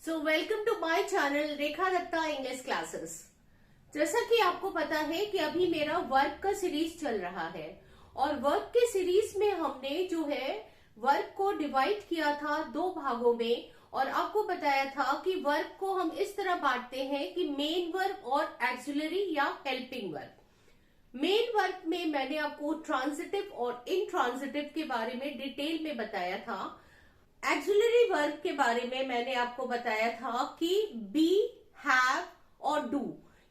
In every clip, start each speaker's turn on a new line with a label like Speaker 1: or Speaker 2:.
Speaker 1: So welcome to my channel Rekha Datta English classes. जैसा कि आपको पता है कि अभी मेरा वर्क का सीरीज चल रहा है और वर्क के सीरीज में हमने जो है वर्क को डिवाइड किया था दो भागों में और आपको बताया था कि वर्क को हम इस तरह बांटते हैं कि मेन वर्क और एक्सिलरी या हेल्पिंग वर्क। मेन वर्क में मैंने आपको ट्रांजिटिव और इनट्रांजिटिव के बारे में डिटेल में बताया था। एक्सिलरी वर्क के बारे में मैंने आपको बताया था कि बी, हैव और डू,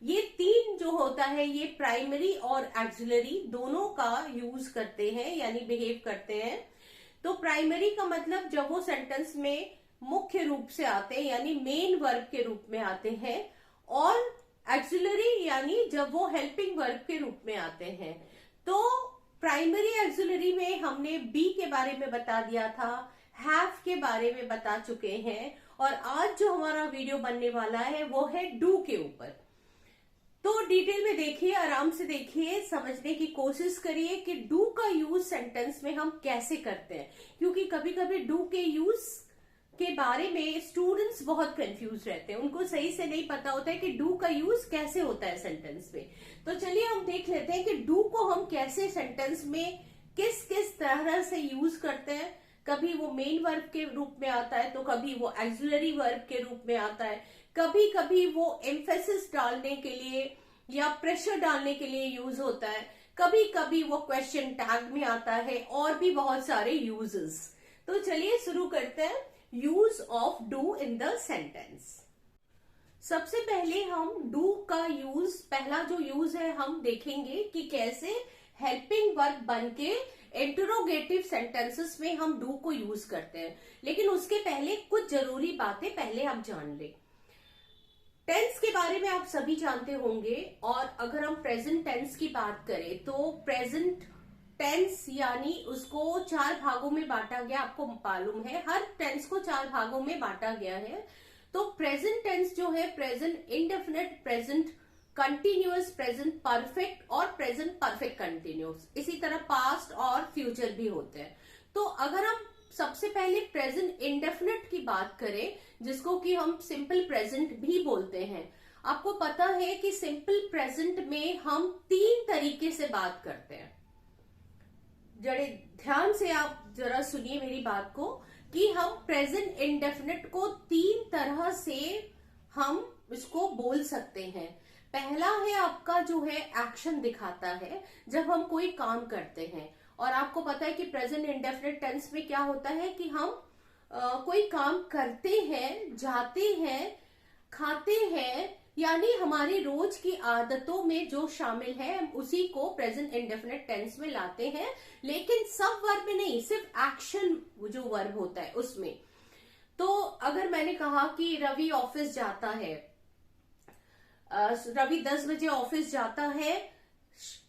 Speaker 1: ये तीन जो होता है ये प्राइमरी और एक्सिलरी दोनों का यूज करते हैं यानी बिहेव करते हैं। तो प्राइमरी का मतलब जब वो सेंटेंस में मुख्य रूप से आते हैं यानी मेन वर्क के रूप में आते हैं, और एक्सिलरी यानी जब वो हेल्पिंग वर्क के रूप में आते हैं। तो प्राइमरी एक्सिलरी में हमने बी के बारे में बता दिया था, हैव के बारे में बता चुके हैं, और आज जो हमारा वीडियो बनने वाला है वो है डू के ऊपर। तो डिटेल में देखिए, आराम से देखिए, समझने की कोशिश करिए कि डू का यूज सेंटेंस में हम कैसे करते हैं, क्योंकि कभी कभी डू के यूज के बारे में स्टूडेंट्स बहुत कंफ्यूज रहते हैं, उनको सही से नहीं पता होता है कि डू का यूज कैसे होता है सेंटेंस में। तो चलिए हम देख लेते हैं कि डू को हम कैसे सेंटेंस में किस किस तरह से यूज करते हैं। कभी वो मेन वर्ब के रूप में आता है, तो कभी वो एक्सिलरी वर्ब के रूप में आता है, कभी कभी वो एम्फेसिस डालने के लिए या प्रेशर डालने के लिए यूज होता है, कभी कभी वो क्वेश्चन टैग में आता है, और भी बहुत सारे यूजेस। तो चलिए शुरू करते हैं use of do in the sentence. सबसे पहले हम डू का यूज, पहला जो यूज है हम देखेंगे कि कैसे हेल्पिंग वर्ब बनके इंटरोगेटिव सेंटेंसेस में हम डू को यूज करते हैं। लेकिन उसके पहले कुछ जरूरी बातें पहले आप जान लें। टेंस के बारे में आप सभी जानते होंगे, और अगर हम प्रेजेंट टेंस की बात करें तो प्रेजेंट टेंस यानी उसको चार भागों में बांटा गया। आपको मालूम है हर टेंस को चार भागों में बांटा गया है। तो प्रेजेंट टेंस जो है present indefinite, present continuous, present perfect और प्रेजेंट परफेक्ट कंटिन्यूअस, इसी तरह पास्ट और फ्यूचर भी होते हैं। तो अगर हम सबसे पहले प्रेजेंट इंडेफिनिट की बात करें, जिसको कि हम सिंपल प्रेजेंट भी बोलते हैं, आपको पता है कि सिंपल प्रेजेंट में हम तीन तरीके से बात करते हैं। जरा ध्यान से आप जरा सुनिए मेरी बात को कि हम प्रेजेंट इंडेफिनिट को तीन तरह से हम इसको बोल सकते हैं। पहला है आपका जो है एक्शन दिखाता है जब हम कोई काम करते हैं, और आपको पता है कि प्रेजेंट इंडेफिनिट टेंस में क्या होता है कि हम कोई काम करते हैं, जाते हैं, खाते हैं, यानी हमारी रोज की आदतों में जो शामिल है हम उसी को प्रेजेंट इंडेफिनिट टेंस में लाते हैं। लेकिन सब वर्ब में नहीं, सिर्फ एक्शन जो वर्ब होता है उसमें। तो अगर मैंने कहा कि रवि ऑफिस जाता है, रवि 10 बजे ऑफिस जाता है,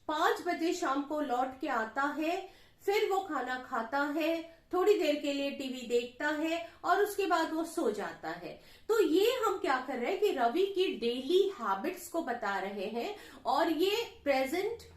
Speaker 1: 5 बजे शाम को लौट के आता है, फिर वो खाना खाता है, थोड़ी देर के लिए टीवी देखता है और उसके बाद वो सो जाता है। तो ये हम क्या कर रहे हैं कि रवि की डेली हैबिट्स को बता रहे हैं, और ये प्रेजेंट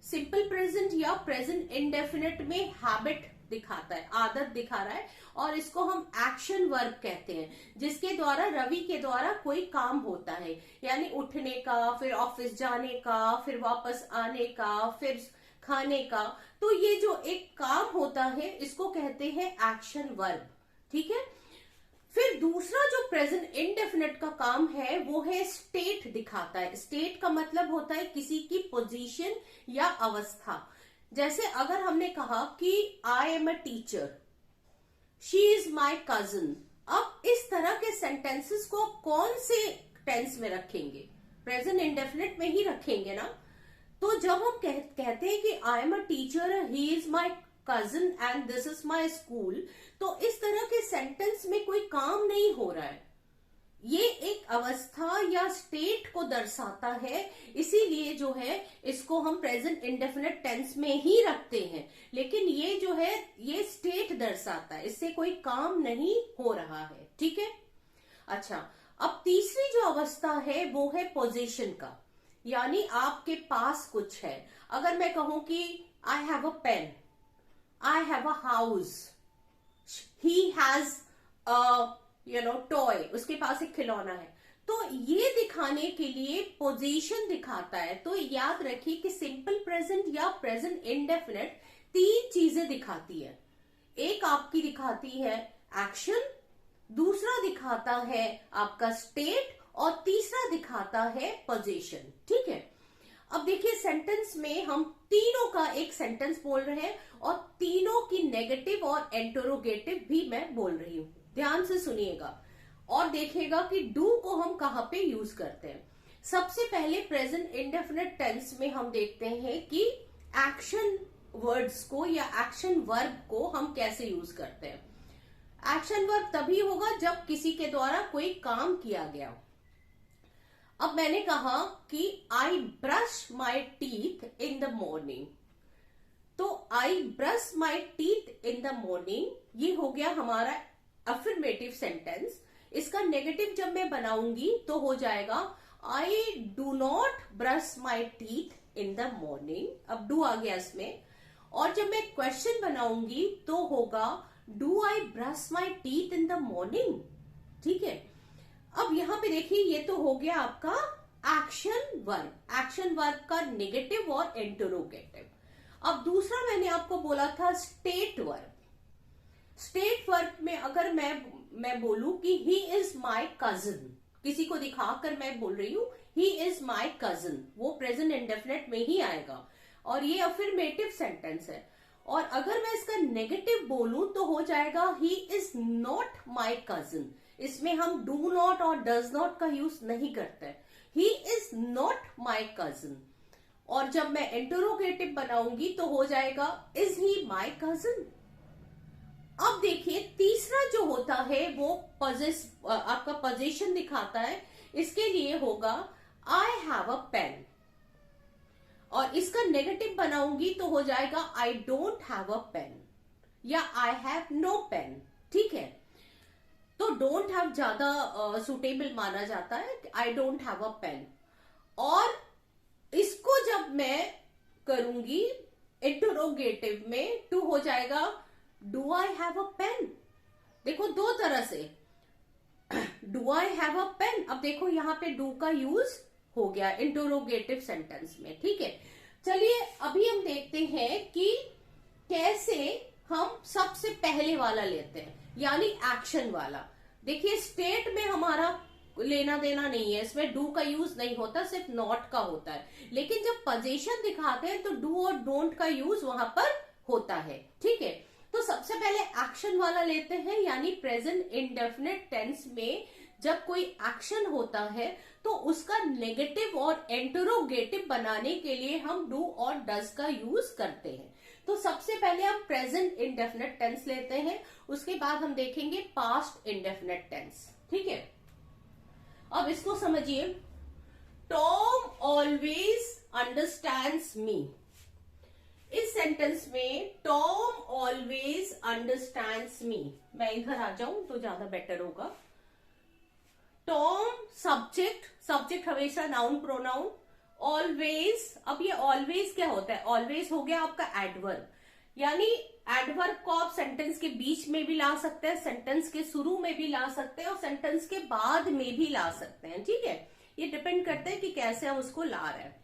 Speaker 1: सिंपल प्रेजेंट या प्रेजेंट इंडेफिनिट में हैबिट दिखाता है, आदत दिखा रहा है, और इसको हम एक्शन वर्ब कहते हैं, जिसके द्वारा रवि के द्वारा कोई काम होता है, यानी उठने का, फिर ऑफिस जाने का, फिर वापस आने का, फिर खाने का। तो ये जो एक काम होता है इसको कहते हैं एक्शन वर्ब। ठीक है। फिर दूसरा जो प्रेजेंट इंडेफिनिट का काम है वो है स्टेट दिखाता है। स्टेट का मतलब होता है किसी की पोजीशन या अवस्था। जैसे अगर हमने कहा कि I am a teacher, she is my cousin, अब इस तरह के सेंटेंसेस को कौन से टेंस में रखेंगे? प्रेजेंट इंडेफिनिट में ही रखेंगे ना। तो जब हम कहते हैं कि I am a teacher, he is my cousin and this is my school, तो इस तरह के सेंटेंस में कोई काम नहीं हो रहा है, ये एक अवस्था या स्टेट को दर्शाता है। इसीलिए जो है इसको हम प्रेजेंट इंडेफिनिट टेंस में ही रखते हैं। लेकिन ये जो है ये स्टेट दर्शाता है, इससे कोई काम नहीं हो रहा है। ठीक है। अच्छा, अब तीसरी जो अवस्था है वो है पोजीशन का, यानी आपके पास कुछ है। अगर मैं कहूं कि I have a pen, I have a house, he has a toy, उसके पास एक खिलौना है। तो ये दिखाने के लिए पोजीशन दिखाता है। तो याद रखिए कि सिंपल प्रेजेंट या प्रेजेंट इंडेफिनिट 3 चीजें दिखाती है। एक आपकी दिखाती है एक्शन, दूसरा दिखाता है आपका स्टेट, और तीसरा दिखाता है पोजीशन। ठीक है, अब देखिए सेंटेंस में हम तीनों का एक सेंटेंस बोल रहे हैं और तीनों की नेगेटिव और इंटरोगेटिव भी मैं बोल रही हूं। ध्यान से सुनिएगा और देखिएगा कि डू को हम कहां पे यूज करते हैं। सबसे पहले प्रेजेंट इंडेफिनिट टेंस में हम देखते हैं कि एक्शन वर्ड्स को या एक्शन वर्ब को हम कैसे यूज करते हैं। एक्शन वर्ब तभी होगा जब किसी के द्वारा कोई काम किया गया हो। अब मैंने कहा कि I brush my teeth in the morning, तो I brush my teeth in the morning, ये हो गया हमारा अफर्मेटिव सेंटेंस। इसका नेगेटिव जब मैं बनाऊंगी तो हो जाएगा I do not brush my teeth in the morning. अब डू आ गया इसमें। और जब मैं क्वेश्चन बनाऊंगी तो होगा do I brush my teeth in the morning. ठीक है, अब यहां पे देखिए ये तो हो गया आपका एक्शन वर्ब। एक्शन वर्ब का नेगेटिव और इंटरोगेटिव। अब दूसरा मैंने आपको बोला था स्टेट वर्ब। स्टेट वर्ब में अगर मैं बोलूं कि ही इज माई कजिन, किसी को दिखाकर मैं बोल रही हूं ही इज माई कजिन, वो प्रेजेंट इंडेफिनिट में ही आएगा और ये अफर्मेटिव सेंटेंस है। और अगर मैं इसका नेगेटिव बोलूं तो हो जाएगा he is not my cousin. इसमें हम डू नॉट और डज नॉट का यूज नहीं करते। He is not my cousin. और जब मैं इंटरोगेटिव बनाऊंगी तो हो जाएगा इज ही माई कजिन। अब देखिए तीसरा जो होता है वो आपका पोजीशन दिखाता है। इसके लिए होगा आई हैव अ पेन, और इसका नेगेटिव बनाऊंगी तो हो जाएगा I don't have a pen या आई हैव नो पेन। ठीक है, तो डोंट हैव ज्यादा सुटेबल माना जाता है, I don't have a pen. और इसको जब मैं करूंगी इंटरोगेटिव में तो हो जाएगा do I have a pen. देखो दो तरह से do I have a pen. अब देखो यहां पे डू का यूज हो गया इंटरोगेटिव सेंटेंस में। ठीक है, चलिए अभी हम देखते हैं कि कैसे हम सबसे पहले वाला लेते हैं यानी एक्शन वाला। देखिए स्टेट में हमारा लेना देना नहीं है, इसमें डू का यूज नहीं होता, सिर्फ नॉट का होता है। लेकिन जब पोजीशन दिखाते हैं तो डू और डोंट का यूज वहां पर होता है। ठीक है, तो सबसे पहले एक्शन वाला लेते हैं यानी प्रेजेंट इंडेफिनिट टेंस में जब कोई एक्शन होता है तो उसका नेगेटिव और इंटरोगेटिव बनाने के लिए हम डू और डज का यूज करते हैं। तो सबसे पहले हम प्रेजेंट इंडेफिनिट टेंस लेते हैं, उसके बाद हम देखेंगे पास्ट इंडेफिनिट टेंस। ठीक है, अब इसको समझिए। टॉम ऑलवेज अंडरस्टैंड्स मी। इस सेंटेंस में टॉम ऑलवेज अंडरस्टैंड्स मी, मैं इधर आ जाऊं तो ज्यादा बेटर होगा। टॉम सब्जेक्ट, सब्जेक्ट हमेशा नाउन प्रोनाउन। ऑलवेज, अब ये ऑलवेज क्या होता है? ऑलवेज हो गया आपका एडवर्ब, यानी एडवर्ब को आप सेंटेंस के बीच में भी ला सकते हैं, सेंटेंस के शुरू में भी ला सकते हैं और सेंटेंस के बाद में भी ला सकते हैं। ठीक है, ये डिपेंड करता है कि कैसे हम उसको ला रहे हैं।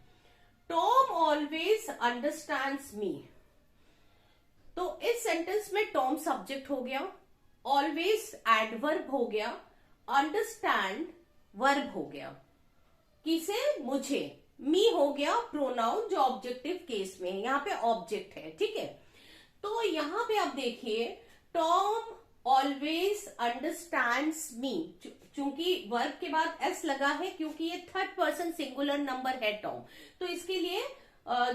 Speaker 1: टॉम ऑलवेज अंडरस्टैंड्स मी, तो इस सेंटेंस में टॉम सब्जेक्ट हो गया, ऑलवेज एडवर्ब हो गया, अंडरस्टैंड वर्ब हो गया। किसे? मुझे। मी हो गया प्रोनाउन जो ऑब्जेक्टिव केस में है, यहां पे ऑब्जेक्ट है। ठीक है, तो यहां पे आप देखिए टॉम ऑलवेज अंडरस्टैंड्स मी, चूंकि वर्ब के बाद एस लगा है क्योंकि ये थर्ड पर्सन सिंगुलर नंबर है टॉम, तो इसके लिए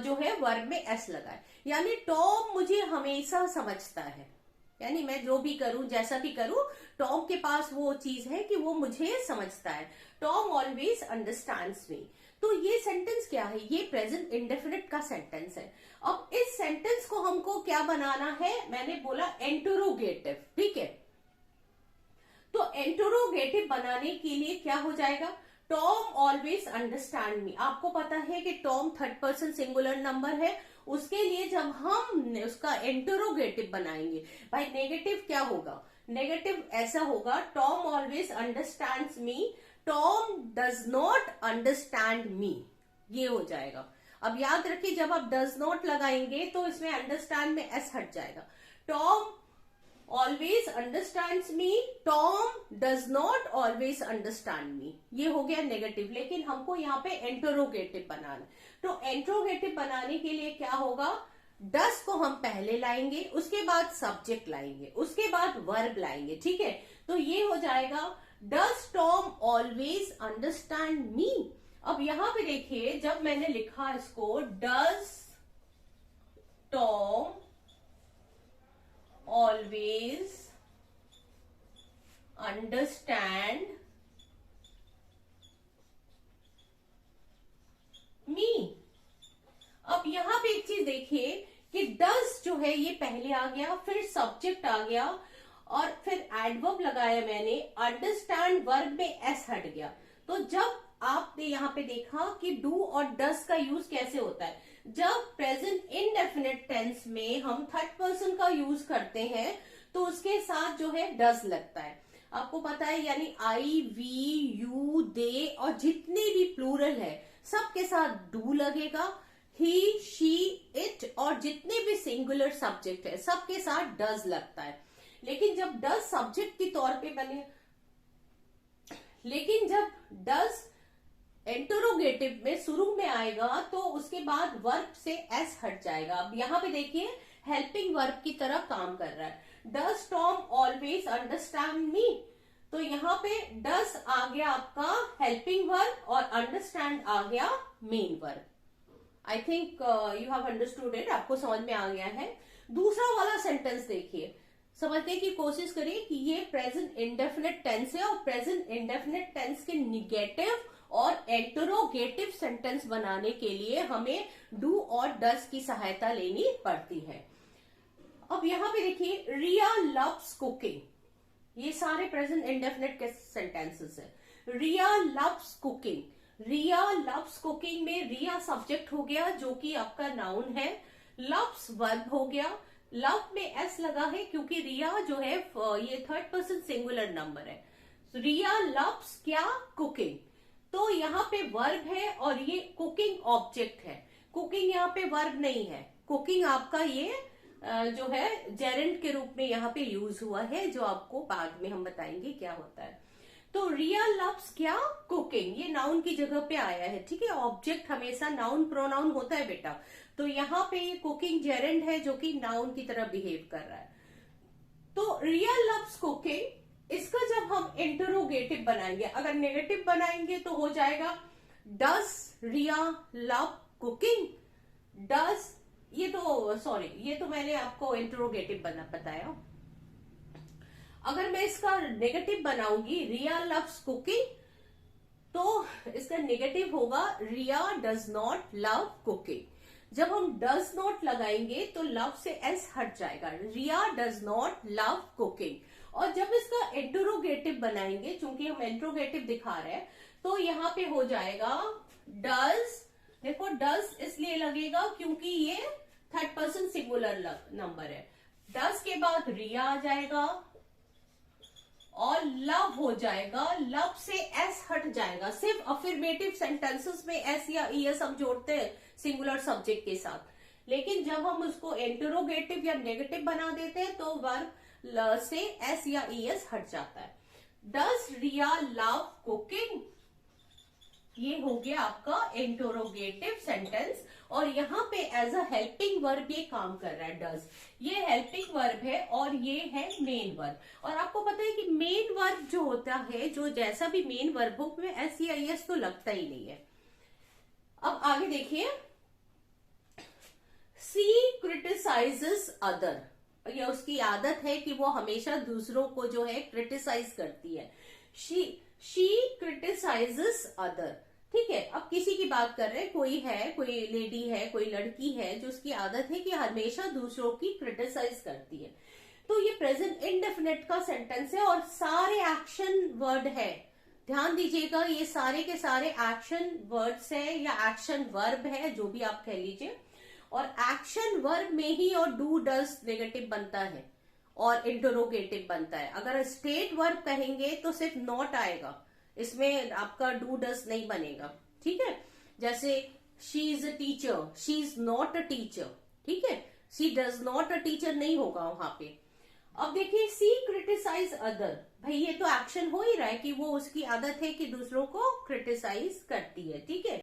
Speaker 1: जो है वर्ब में एस लगा है। यानी टॉम मुझे हमेशा समझता है, यानी मैं जो भी करूं जैसा भी करूं टॉम के पास वो चीज है कि वो मुझे समझता है। टॉम ऑलवेज अंडरस्टैंड्स मी। तो ये सेंटेंस क्या है? ये प्रेजेंट इंडेफिनिट का सेंटेंस है। अब इस सेंटेंस को हमको क्या बनाना है? मैंने बोला इंटरोगेटिव। ठीक है, तो इंटरोगेटिव बनाने के लिए क्या हो जाएगा? Tom always understand me. आपको पता है कि Tom third person singular number है, उसके लिए जब हम उसका इंटरोगेटिव बनाएंगे, भाई नेगेटिव क्या होगा? नेगेटिव ऐसा होगा, Tom always understands me, Tom does not understand me, ये हो जाएगा। अब याद रखिए जब आप डज नॉट लगाएंगे तो इसमें अंडरस्टैंड में एस हट जाएगा। Tom always understands me, Tom does not always understand me, ये हो गया नेगेटिव। लेकिन हमको यहाँ पे इंटरोगेटिव बनाना, तो इंटरोगेटिव बनाने के लिए क्या होगा, डस को हम पहले लाएंगे, उसके बाद सब्जेक्ट लाएंगे, उसके बाद वर्ब लाएंगे, ठीक है। तो ये हो जाएगा डस टॉम ऑलवेज अंडरस्टैंड मी। अब यहां पे देखिए जब मैंने लिखा इसको, डस टॉम ऑलवेज अंडरस्टैंड मी। अब यहां पे एक चीज देखिए कि डस जो है ये पहले आ गया, फिर सब्जेक्ट आ गया और फिर एडवर्ब लगाया मैंने, अंडरस्टैंड वर्ब में एस हट गया। तो जब आपने यहाँ पे देखा कि डू और डस का यूज कैसे होता है, जब प्रेजेंट इनडेफिनेट टेंस में हम थर्ड पर्सन का यूज करते हैं तो उसके साथ जो है डस लगता है, आपको पता है, यानी आई, वी, यू, दे और जितने भी प्लूरल है सबके साथ डू लगेगा, ही, शी, इट और जितने भी सिंगुलर सब्जेक्ट है सबके साथ डज लगता है। लेकिन जब डज सब्जेक्ट के तौर पे बने, लेकिन जब डज इंटरोगेटिव में शुरू में आएगा तो उसके बाद वर्ब से एस हट जाएगा। अब यहां पे देखिए हेल्पिंग वर्ब की तरह काम कर रहा है, does Tom always understand me, तो यहाँ पे डज आ गया आपका हेल्पिंग वर्ब और अंडरस्टैंड आ गया main verb. I think you have understood it, आपको समझ में आ गया है। दूसरा वाला सेंटेंस देखिए, समझने की कोशिश करिए कि ये प्रेजेंट इंडेफिनिट टेंस है और प्रेजेंट इंडेफिनिट टेंस के निगेटिव और इंटरोगेटिव सेंटेंस बनाने के लिए हमें डू और डस की सहायता लेनी पड़ती है। अब यहां पे देखिए, रिया लव्स कुकिंग, ये सारे प्रेजेंट इंडेफिनिट के सेंटेंसेस है। रिया लव्स कुकिंग, रिया लव्स कुकिंग में रिया सब्जेक्ट हो गया जो कि आपका नाउन है, लव्स वर्ब हो गया, लव में एस लगा है क्योंकि रिया जो है ये थर्ड पर्सन सिंगुलर नंबर है। रिया लव्स क्या, कुकिंग, तो यहाँ पे वर्ब है और ये कुकिंग ऑब्जेक्ट है। कुकिंग यहाँ पे वर्ब नहीं है, कुकिंग आपका ये जो है जेरेंट के रूप में यहाँ पे यूज हुआ है, जो आपको बाद में हम बताएंगे क्या होता है। तो रिया लव्स क्या, कुकिंग, ये नाउन की जगह पे आया है, ठीक है। ऑब्जेक्ट हमेशा नाउन प्रोनाउन होता है बेटा, तो यहाँ पे ये कुकिंग जेरेंट है जो कि नाउन की तरह बिहेव कर रहा है। तो रिया लव्स कुकिंग, इसका जब हम इंटरोगेटिव बनाएंगे, अगर नेगेटिव बनाएंगे तो हो जाएगा does Riya love cooking, does, ये तो मैंने आपको इंटरोगेटिव बताया। अगर मैं इसका नेगेटिव बनाऊंगी रिया लव्स कुकिंग, तो इसका नेगेटिव होगा रिया डज नॉट लव कुकिंग। जब हम डज नॉट लगाएंगे तो लव से एस हट जाएगा, रिया डज नॉट लव कुकिंग। और जब इसका इंटरोगेटिव बनाएंगे, चूंकि हम इंटरोगेटिव दिखा रहे हैं, तो यहाँ पे हो जाएगा डज, देखो डज इसलिए लगेगा क्योंकि ये थर्ड पर्सन सिंगुलर नंबर है, डज के बाद रिया आ जाएगा और लव हो जाएगा, लव से एस हट जाएगा। सिर्फ अफर्मेटिव सेंटेंसेस में एस या ईएस हम जोड़ते हैं सिंगुलर सब्जेक्ट के साथ, लेकिन जब हम उसको इंटरोगेटिव या नेगेटिव बना देते हैं तो वर्ब से एस या ईएस हट जाता है। डज रिया लव कुकिंग, ये हो गया आपका इंटरोगेटिव सेंटेंस और यहाँ पे एज अ हेल्पिंग वर्ब ये काम कर रहा है डज, ये हेल्पिंग वर्ब है और ये है मेन वर्ब। और आपको पता है कि मेन वर्ब जो होता है, जो जैसा भी मेन वर्ब हो में एस या ईएस तो लगता ही नहीं है। अब आगे देखिए, सी क्रिटिसाइजेस अदर, ये उसकी आदत है कि वो हमेशा दूसरों को जो है क्रिटिसाइज करती है। शी क्रिटिसाइजेस अदर, ठीक है। अब किसी की बात कर रहे हैं, कोई लेडी है, कोई लड़की है जो उसकी आदत है कि हमेशा दूसरों की क्रिटिसाइज करती है। तो ये प्रेजेंट इंडेफिनिट का सेंटेंस है और सारे एक्शन वर्ड है, ध्यान दीजिएगा, ये सारे के सारे एक्शन वर्ड्स है या एक्शन वर्ब है, जो भी आप कह लीजिए। और एक्शन वर्ब में ही और डू डज नेगेटिव बनता है और इंटरोगेटिव बनता है। अगर स्टेट वर्ब कहेंगे तो सिर्फ नॉट आएगा, इसमें आपका डू डज नहीं बनेगा। ठीक है, जैसे she is a teacher, she is not a teacher. ठीक है, she does not a teacher नहीं होगा वहां पे। अब देखिए सी क्रिटिसाइज अदर, भाई ये तो एक्शन हो ही रहा है कि वो उसकी आदत है कि दूसरों को क्रिटिसाइज करती है। ठीक है,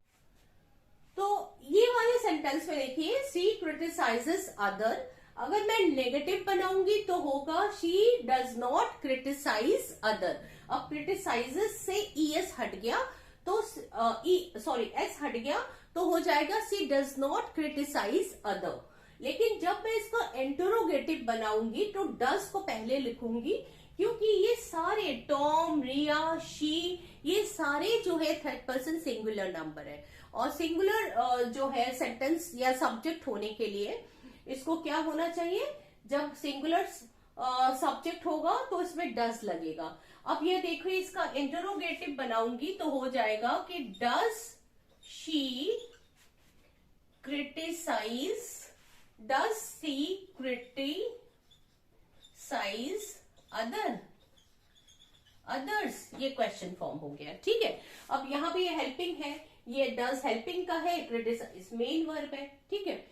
Speaker 1: तो ये वाले सेंटेंस में देखिए सी क्रिटिसाइजेस अदर, अगर मैं नेगेटिव बनाऊंगी तो होगा she does not criticise other. अब क्रिटिसाइजेस से ईएस हट गया तो एस हट गया तो हो जाएगा she does not criticise other. लेकिन जब मैं इसको इंटरोगेटिव बनाऊंगी तो डज को पहले लिखूंगी, क्योंकि ये सारे टॉम, रिया, शी, ये सारे जो है थर्ड पर्सन सिंगुलर नंबर है। और सिंगुलर जो है सेंटेंस या सब्जेक्ट होने के लिए इसको क्या होना चाहिए, जब सिंगुलर सब्जेक्ट होगा तो इसमें डज लगेगा। अब ये देखो इसका इंटरोगेटिव बनाऊंगी तो हो जाएगा कि does she criticise, does she criticise others, ये क्वेश्चन फॉर्म हो गया। ठीक है, अब यहाँ पे ये हेल्पिंग है, ये डज हेल्पिंग का है, क्रिटिसाइज मेन वर्ब है। ठीक है,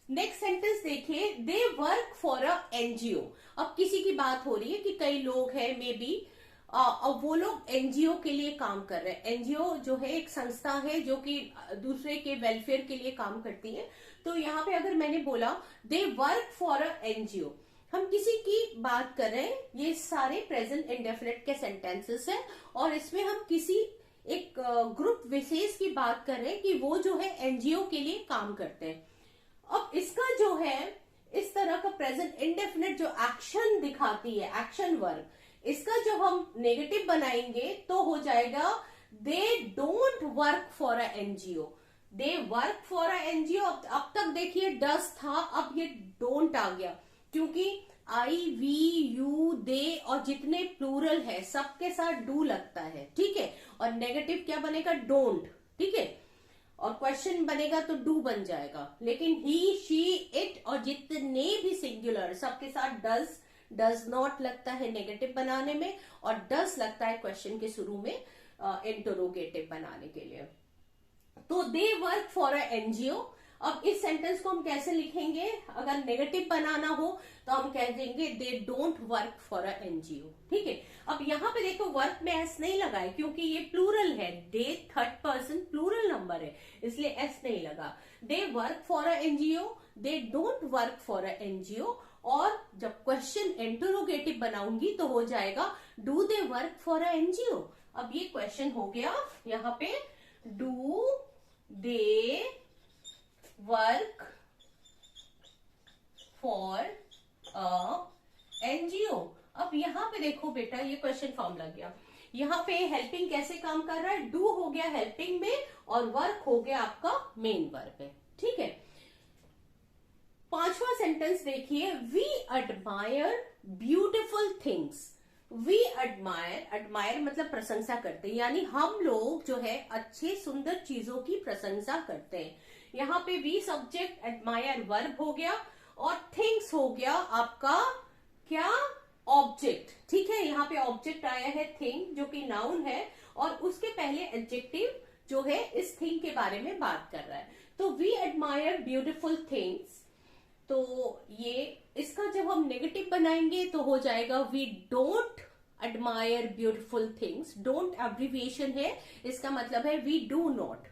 Speaker 1: नेक्स्ट सेंटेंस देखिए, they work for a NGO. अब किसी की बात हो रही है कि कई लोग हैं मे बी, अब वो लोग एनजीओ के लिए काम कर रहे हैं। एनजीओ जो है एक संस्था है जो कि दूसरे के वेलफेयर के लिए काम करती है। तो यहाँ पे अगर मैंने बोला they work for a NGO, हम किसी की बात कर रहे हैं, ये सारे प्रेजेंट इंडेफिनिट के सेंटेंसेस हैं और इसमें हम किसी एक ग्रुप विशेष की बात कर रहे हैं कि वो जो है एनजीओ के लिए काम करते हैं। अब इसका जो है इस तरह का प्रेजेंट इंडेफिनिट जो एक्शन दिखाती है, एक्शन वर्ब, इसका जो हम नेगेटिव बनाएंगे तो हो जाएगा they don't work for a NGO. They work for a NGO, अब तक देखिए डज था, अब ये डोंट आ गया, क्योंकि आई, वी, यू, दे और जितने प्लूरल है सबके साथ डू लगता है। ठीक है, और नेगेटिव क्या बनेगा, डोंट। ठीक है, और क्वेश्चन बनेगा तो डू बन जाएगा। लेकिन ही, शी, इट और जितने भी सिंगुलर सबके साथ डज नॉट लगता है नेगेटिव बनाने में, और डज लगता है क्वेश्चन के शुरू में इंटरोगेटिव बनाने के लिए। तो they work for a NGO. अब इस सेंटेंस को हम कैसे लिखेंगे, अगर नेगेटिव बनाना हो तो हम कह देंगे they don't work for a NGO. ठीक है, अब यहाँ पे देखो वर्क में एस नहीं लगा है क्योंकि ये प्लूरल है, they third person plural number है, इसलिए एस नहीं लगा। They work for a NGO, they don't work for a NGO. और जब क्वेश्चन इंटरोगेटिव बनाऊंगी तो हो जाएगा do they work for a NGO. अब ये क्वेश्चन हो गया यहाँ पे, do they work for a NGO. अब यहाँ पे देखो बेटा ये क्वेश्चन फॉर्म लग गया, यहाँ पे हेल्पिंग कैसे काम कर रहा है, डू हो गया हेल्पिंग में और वर्क हो गया आपका मेन वर्ब है। ठीक है, पांचवा सेंटेंस देखिए, we admire beautiful things. We admire मतलब प्रशंसा करते हैं, यानी हम लोग जो है अच्छे सुंदर चीजों की प्रशंसा करते हैं। यहाँ पे वी सब्जेक्ट, एडमायर वर्ब हो गया और थिंग्स हो गया आपका क्या, ऑब्जेक्ट। ठीक है, यहाँ पे ऑब्जेक्ट आया है थिंग जो कि नाउन है और उसके पहले एडजेक्टिव जो है इस थिंग के बारे में बात कर रहा है। तो वी एडमायर ब्यूटिफुल थिंग्स, तो ये इसका जब हम नेगेटिव बनाएंगे तो हो जाएगा we don't admire beautiful things. Don't abbreviation है, इसका मतलब है we do not.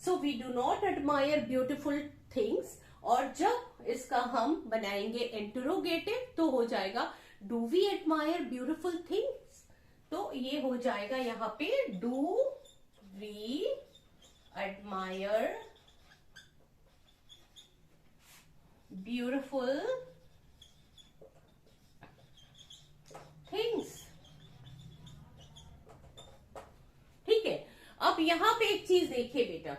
Speaker 1: So we do not admire beautiful things. और जब इसका हम बनाएंगे इंटरोगेटिव तो हो जाएगा do we admire beautiful things. तो ये हो जाएगा यहाँ पे do we admire beautiful things. ठीक है, अब यहां पे एक चीज देखिए बेटा,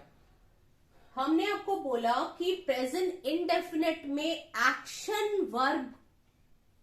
Speaker 1: हमने आपको बोला कि प्रेजेंट इंडेफिनिट में एक्शन वर्ब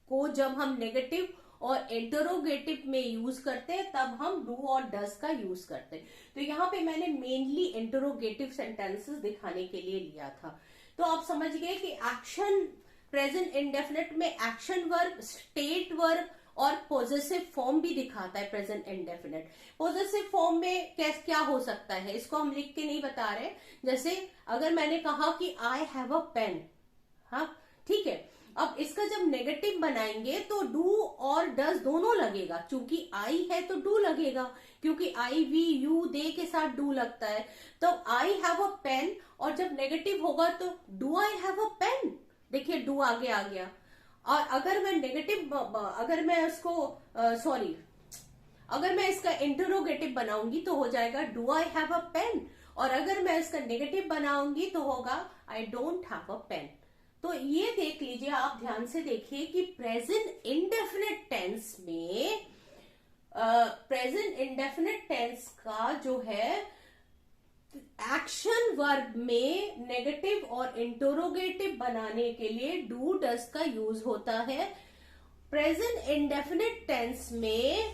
Speaker 1: को जब हम नेगेटिव और इंटरोगेटिव में यूज करते हैं तब हम डू और डस का यूज करते हैं। तो यहाँ पे मैंने मेनली इंटरोगेटिव सेंटेंसेस दिखाने के लिए लिया था। तो आप समझ गए कि एक्शन प्रेजेंट इंडेफिनिट में एक्शन वर्ब, स्टेट वर्ब और पोजेसिव फॉर्म भी दिखाता है प्रेजेंट इंडेफिनिट। पोजेसिव फॉर्म में क्या हो सकता है, इसको हम लिख के नहीं बता रहे। जैसे अगर मैंने कहा कि आई हैव अ पेन, हाँ ठीक है, अब इसका जब नेगेटिव बनाएंगे तो डू और डज दोनों लगेगा, क्योंकि आई है तो डू लगेगा, क्योंकि आई वी यू दे के साथ डू लगता है। तो आई हैव अ पेन, और जब नेगेटिव होगा तो do I have a pen, देखिए डू आगे आ गया। और अगर मैं नेगेटिव, अगर मैं उसको अगर मैं इसका इंटरोगेटिव बनाऊंगी तो हो जाएगा do I have a pen, और अगर मैं इसका नेगेटिव बनाऊंगी तो होगा I don't have a pen. तो ये देख लीजिए, आप ध्यान से देखिए कि प्रेजेंट इंडेफिनिट टेंस में प्रेजेंट इंडेफिनिट टेंस का जो है एक्शन वर्ब में नेगेटिव और इंटरोगेटिव बनाने के लिए डू डज का यूज होता है। प्रेजेंट इंडेफिनिट टेंस में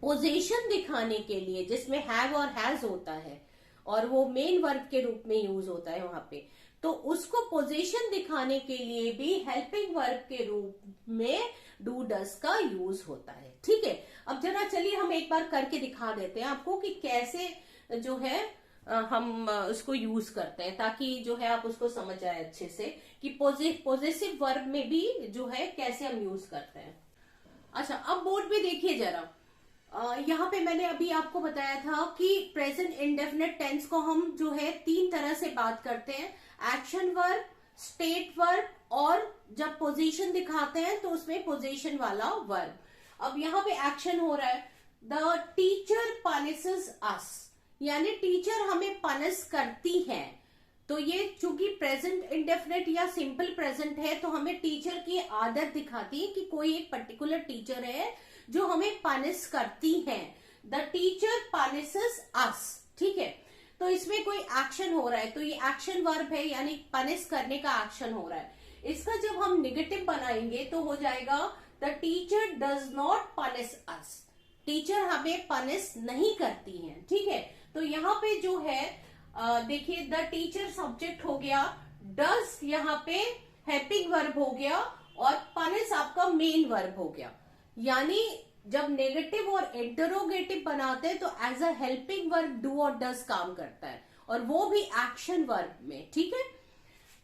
Speaker 1: पोजीशन दिखाने के लिए, जिसमें हैव और हैज होता है और वो मेन वर्ब के रूप में यूज होता है वहां पे, तो उसको पोजीशन दिखाने के लिए भी हेल्पिंग वर्ब के रूप में डू डज का यूज होता है। ठीक है, अब जरा चलिए हम एक बार करके दिखा देते हैं आपको कि कैसे जो है हम उसको यूज करते हैं, ताकि जो है आप उसको समझ आए अच्छे से कि पोजेसिव वर्ब में भी जो है कैसे हम यूज करते हैं। अच्छा, अब बोर्ड पे देखिए जरा, यहाँ पे मैंने अभी आपको बताया था कि प्रेजेंट इंडेफिनिट टेंस को हम जो है 3 तरह से बात करते हैं, एक्शन वर्ब, स्टेट वर्ब, और जब पोजीशन दिखाते हैं तो उसमें पोजीशन वाला वर्ब। अब यहाँ पे एक्शन हो रहा है, द टीचर पनिशेस अस, यानी टीचर हमें पनिश करती है। तो ये चूंकि प्रेजेंट इंडेफिनिट या सिंपल प्रेजेंट है तो हमें टीचर की आदत दिखाती है कि कोई एक पर्टिकुलर टीचर है जो हमें पनिश करती है। द टीचर पनिशेस अस, ठीक है, तो इसमें कोई एक्शन हो रहा है, तो ये एक्शन वर्ब है, यानी पनिश करने का एक्शन हो रहा है। इसका जब हम नेगेटिव बनाएंगे तो हो जाएगा the teacher does not punish us, teacher हमें पनिश नहीं करती है। ठीक है, तो यहाँ पे जो है देखिए द टीचर सब्जेक्ट हो गया, डज यहाँ पे हेल्पिंग वर्ब हो गया, और पनिश आपका मेन वर्ब हो गया। यानी जब नेगेटिव और इंटरोगेटिव बनाते हैं तो as a helping verb do और डज काम करता है, और वो भी एक्शन वर्ब में। ठीक है,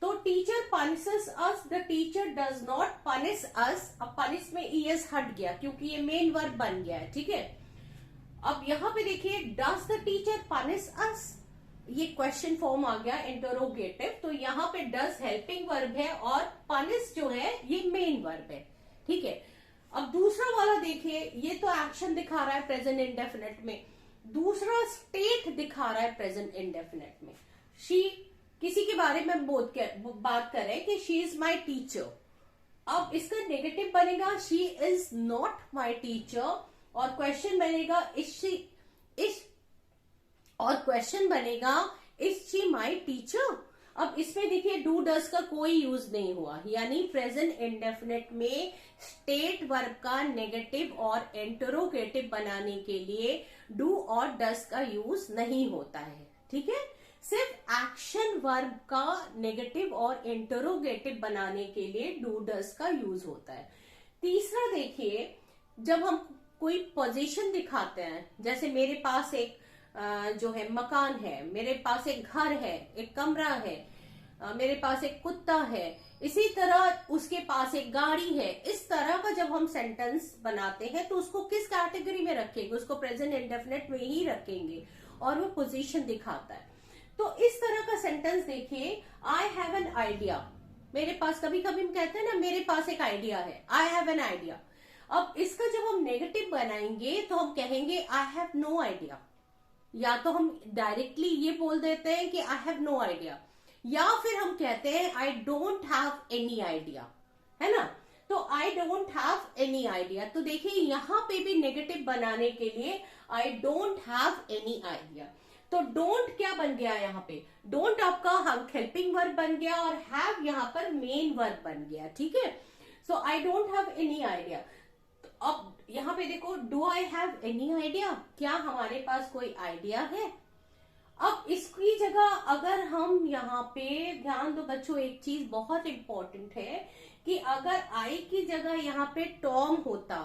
Speaker 1: तो teacher punishes us, the teacher does not punish us. अब पनिश में ईएस हट गया क्योंकि ये मेन वर्ब बन गया है। ठीक है, अब यहां पे देखिए डज द टीचर पनिश अस, ये क्वेश्चन फॉर्म आ गया इंटरोगेटिव, तो यहाँ पे डज हेल्पिंग वर्ब है और पनिश जो है ये मेन वर्ब है। ठीक है, अब दूसरा वाला देखिए, ये तो एक्शन दिखा रहा है प्रेजेंट इंडेफिनिट में, दूसरा स्टेट दिखा रहा है प्रेजेंट इंडेफिनिट में। शी, किसी के बारे में बात कर रहे हैं कि शी इज माई टीचर। अब इसका नेगेटिव बनेगा she is not my teacher, और क्वेश्चन बनेगा इज शी माई टीचर। अब इसमें देखिए डू डज का कोई यूज नहीं हुआ, यानी प्रेजेंट इंडेफिनिट में स्टेट वर्ब का नेगेटिव और इंटरोगेटिव बनाने के लिए डू और डज का यूज नहीं होता है। ठीक है, सिर्फ एक्शन वर्ब का नेगेटिव और इंटरोगेटिव बनाने के लिए डू डज का यूज होता है। तीसरा देखिए, जब हम कोई पोजीशन दिखाते हैं, जैसे मेरे पास एक जो है मकान है, मेरे पास एक घर है, एक कमरा है, मेरे पास एक कुत्ता है, इसी तरह उसके पास एक गाड़ी है, इस तरह का जब हम सेंटेंस बनाते हैं तो उसको किस कैटेगरी में रखेंगे, उसको प्रेजेंट इंडेफिनिट में ही रखेंगे, और वो पोजीशन दिखाता है। तो इस तरह का सेंटेंस देखिए, आई हैव एन आइडिया, मेरे पास, कभी कभी हम कहते हैं ना मेरे पास एक आइडिया है, आई हैव एन आइडिया। अब इसका जब हम नेगेटिव बनाएंगे तो हम कहेंगे आई हैव नो आइडिया, या तो हम डायरेक्टली ये बोल देते हैं कि आई हैव नो आइडिया, या फिर हम कहते हैं आई डोंट हैव एनी आइडिया, है ना। तो आई डोंट हैव एनी आइडिया, तो देखिए यहां पे भी नेगेटिव बनाने के लिए आई डोंट हैव एनी आइडिया। तो डोंट क्या बन गया यहाँ पे, डोंट आपका हेल्पिंग वर्ब बन गया और हैव यहाँ पर मेन वर्ब बन गया। ठीक है, so I don't have any idea. अब यहाँ पे देखो, do I have any idea, क्या हमारे पास कोई आइडिया है। अब इसकी जगह अगर हम यहाँ पे ध्यान दो बच्चों, एक चीज बहुत इंपॉर्टेंट है कि अगर आई की जगह यहाँ पे टॉम होता,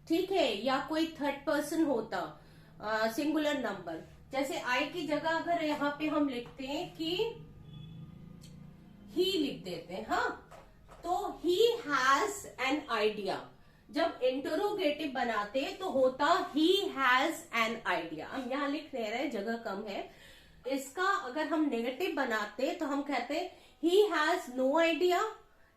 Speaker 1: ठीक है, या कोई थर्ड पर्सन होता, सिंगुलर नंबर, जैसे आई की जगह अगर यहाँ पे हम लिखते हैं कि ही लिख देते हैं, हाँ, तो ही हैज एन आइडिया। जब इंटरोगेटिव बनाते तो होता ही हैज एन आइडिया। हम यहाँ लिख रहे हैं, जगह कम है। इसका अगर हम नेगेटिव बनाते तो हम कहते ही हैज नो आइडिया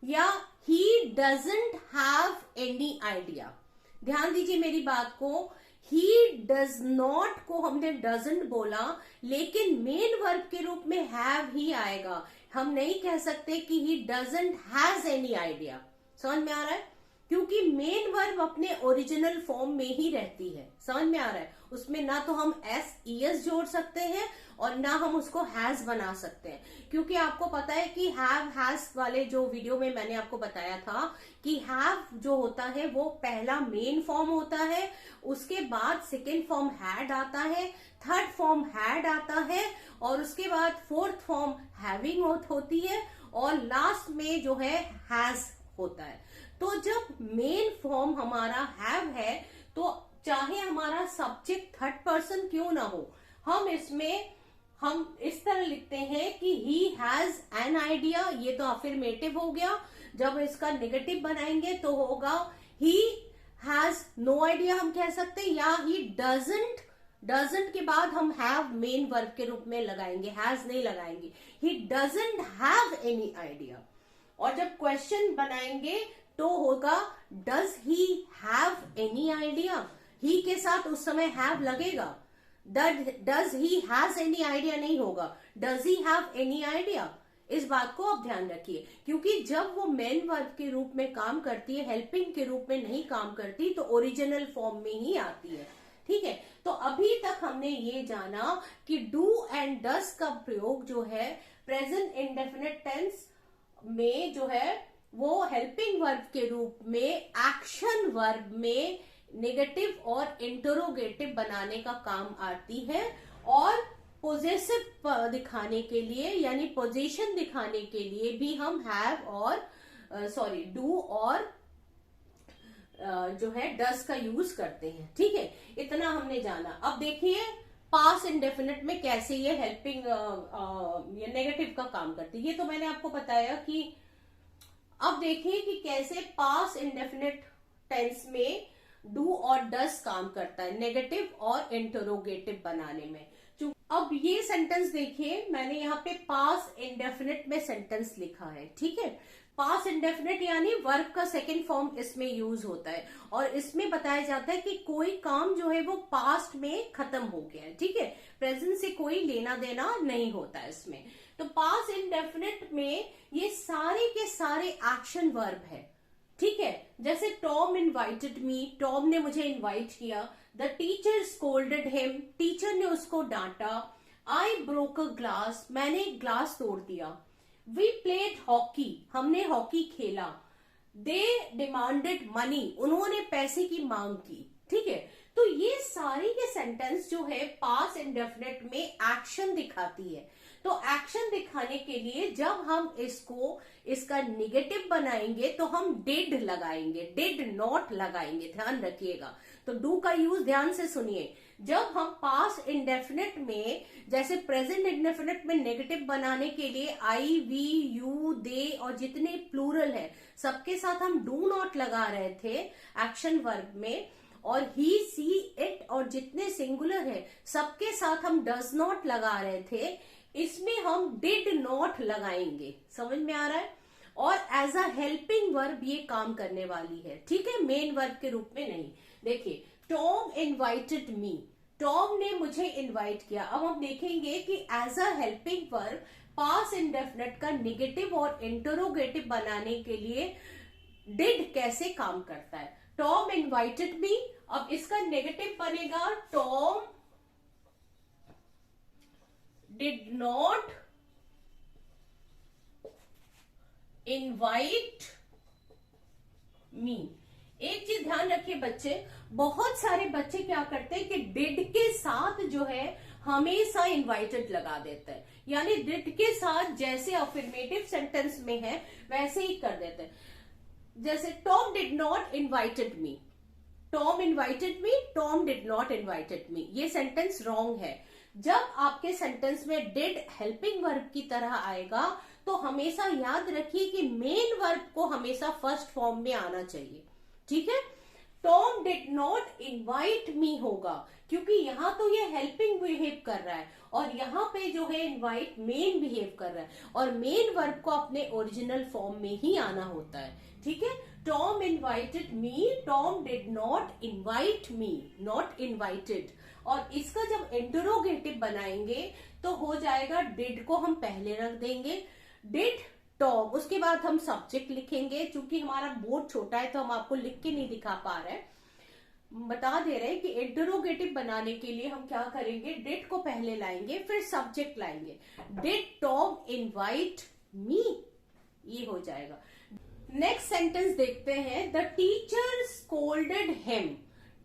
Speaker 1: या ही डजंट हैव एनी आइडिया। ध्यान दीजिए मेरी बात को, ही डज नॉट को हमने डजंट बोला, लेकिन मेन वर्ब के रूप में हैव ही आएगा। हम नहीं कह सकते कि he doesn't has any idea. समझ में आ रहा है? क्योंकि मेन वर्ब अपने ओरिजिनल फॉर्म में ही रहती है। समझ में आ रहा है? उसमें ना तो हम एस जोड़ सकते हैं और ना हम उसको हैज बना सकते हैं, क्योंकि आपको पता है कि हैव हैज वाले जो वीडियो में मैंने आपको बताया था कि हैव जो होता है वो पहला मेन फॉर्म होता है, उसके बाद सेकेंड फॉर्म हैड आता है, थर्ड फॉर्म हैड आता है, और उसके बाद फोर्थ फॉर्म हैविंग होती है, और लास्ट में जो है हैज होता है। तो जब मेन फॉर्म हमारा हैव है तो चाहे हमारा सब्जेक्ट थर्ड पर्सन क्यों ना हो, हम इसमें हम इस तरह लिखते हैं कि ही हैज एन आइडिया। ये तो अफर्मेटिव हो गया। जब इसका नेगेटिव बनाएंगे तो होगा ही हैज नो आइडिया हम कह सकते हैं, या ही डजंट के बाद हम हैव मेन वर्ब के रूप में लगाएंगे, हैज नहीं लगाएंगे। He doesn't have any idea. और जब क्वेश्चन बनाएंगे तो होगा does he have any idea. He के साथ उस समय हैव लगेगा, does he has any idea नहीं होगा, does he have any idea. इस बात को आप ध्यान रखिए, क्योंकि जब वो मेन वर्ब के रूप में काम करती है, हेल्पिंग के रूप में नहीं काम करती, तो ओरिजिनल फॉर्म में ही आती है। ठीक है, तो अभी तक हमने ये जाना कि डू एंड डज का प्रयोग जो है प्रेजेंट इंडेफिनिट टेंस में जो है वो हेल्पिंग वर्ब के रूप में एक्शन वर्ब में नेगेटिव और इंटरोगेटिव बनाने का काम आती है, और पोजेसिव दिखाने के लिए यानी पोजीशन दिखाने के लिए भी हम हैव और डू और जो है डस का यूज करते हैं। ठीक है, इतना हमने जाना। अब देखिए पास इंडेफिनिट में कैसे ये हेल्पिंग ये नेगेटिव का काम करती है, ये तो मैंने आपको बताया कि अब देखिए कि कैसे पास इंडेफिनिट टेंस में डू और डस काम करता है नेगेटिव और इंटरोगेटिव बनाने में। अब ये सेंटेंस देखिए, मैंने यहाँ पे पास इंडेफिनिट में सेंटेंस लिखा है। ठीक है, पास इंडेफिनिट यानी वर्ब का सेकंड फॉर्म इसमें यूज होता है, और इसमें बताया जाता है कि कोई काम जो है वो पास्ट में खत्म हो गया है। ठीक है, प्रेजेंट से कोई लेना देना नहीं होता है इसमें। तो पास इंडेफिनिट में ये सारे के सारे एक्शन वर्ब है। ठीक है, जैसे टॉम इनवाइटेड मी, टॉम ने मुझे इनवाइट किया। The teacher scolded him, teacher ने उसको डांटा। आई ब्रोक अ ग्लास, मैंने ग्लास तोड़ दिया। वी प्लेड हॉकी, हमने हॉकी खेला। दे डिमांडेड मनी, उन्होंने पैसे की मांग की। ठीक है, तो ये सारी के सेंटेंस जो है पास इंडेफिनिट में एक्शन दिखाती है। तो एक्शन दिखाने के लिए जब हम इसका निगेटिव बनाएंगे तो हम डिड लगाएंगे, डिड नॉट लगाएंगे, ध्यान रखिएगा। तो डू का यूज ध्यान से सुनिए। जब हम पास इंडेफिनिट में जैसे प्रेजेंट इंडेफिनिट में नेगेटिव बनाने के लिए आई, वी, यू, दे और जितने प्लूरल है सबके साथ हम डू नॉट लगा रहे थे एक्शन वर्ब में, और ही, सी, इट और जितने सिंगुलर है सबके साथ हम डज नॉट लगा रहे थे, इसमें हम डिड नॉट लगाएंगे। समझ में आ रहा है? और एज अ हेल्पिंग वर्ब ये काम करने वाली है। ठीक है, मेन वर्ब के रूप में नहीं। देखिए टॉम इनवाइटेड मी, टॉम ने मुझे इनवाइट किया। अब हम देखेंगे कि as a helping verb past indefinite का नेगेटिव और इंटरोगेटिव बनाने के लिए डिड कैसे काम करता है। टॉम इनवाइटेड मी, अब इसका नेगेटिव बनेगा Tom did not invite me. एक चीज ध्यान रखिए बच्चे, बहुत सारे बच्चे क्या करते हैं कि डिड के साथ जो है हमेशा इनवाइटेड लगा देते हैं, यानी डिड के साथ जैसे अफर्मेटिव सेंटेंस में है वैसे ही कर देते हैं। जैसे Tom did not invited me, Tom invited me, Tom did not invited me, ये सेंटेंस रॉन्ग है। जब आपके सेंटेंस में डिड हेल्पिंग वर्ब की तरह आएगा तो हमेशा याद रखिए कि मेन वर्ब को हमेशा फर्स्ट फॉर्म में आना चाहिए, ठीक है। Tom did not invite me होगा, क्योंकि यहां तो ये हेल्पिंग बिहेव कर रहा है और यहाँ पे जो है इनवाइट मेन बिहेव कर रहा है, और मेन वर्ब को अपने ओरिजिनल फॉर्म में ही आना होता है, ठीक है। Tom invited me, Tom did not invite me, not invited. और इसका जब इंटरोगेटिव बनाएंगे तो हो जाएगा डिड को हम पहले रख देंगे, डिड टॉम, उसके बाद हम सब्जेक्ट लिखेंगे। चूंकि हमारा बोर्ड छोटा है तो हम आपको लिख के नहीं दिखा पा रहे हैं, बता दे रहे हैं कि इंटरोगेटिव बनाने के लिए हम क्या करेंगे, डिड को पहले लाएंगे फिर सब्जेक्ट लाएंगे। डिड टॉम इनवाइट मी, ये हो जाएगा। नेक्स्ट सेंटेंस देखते हैं, the teacher scolded him,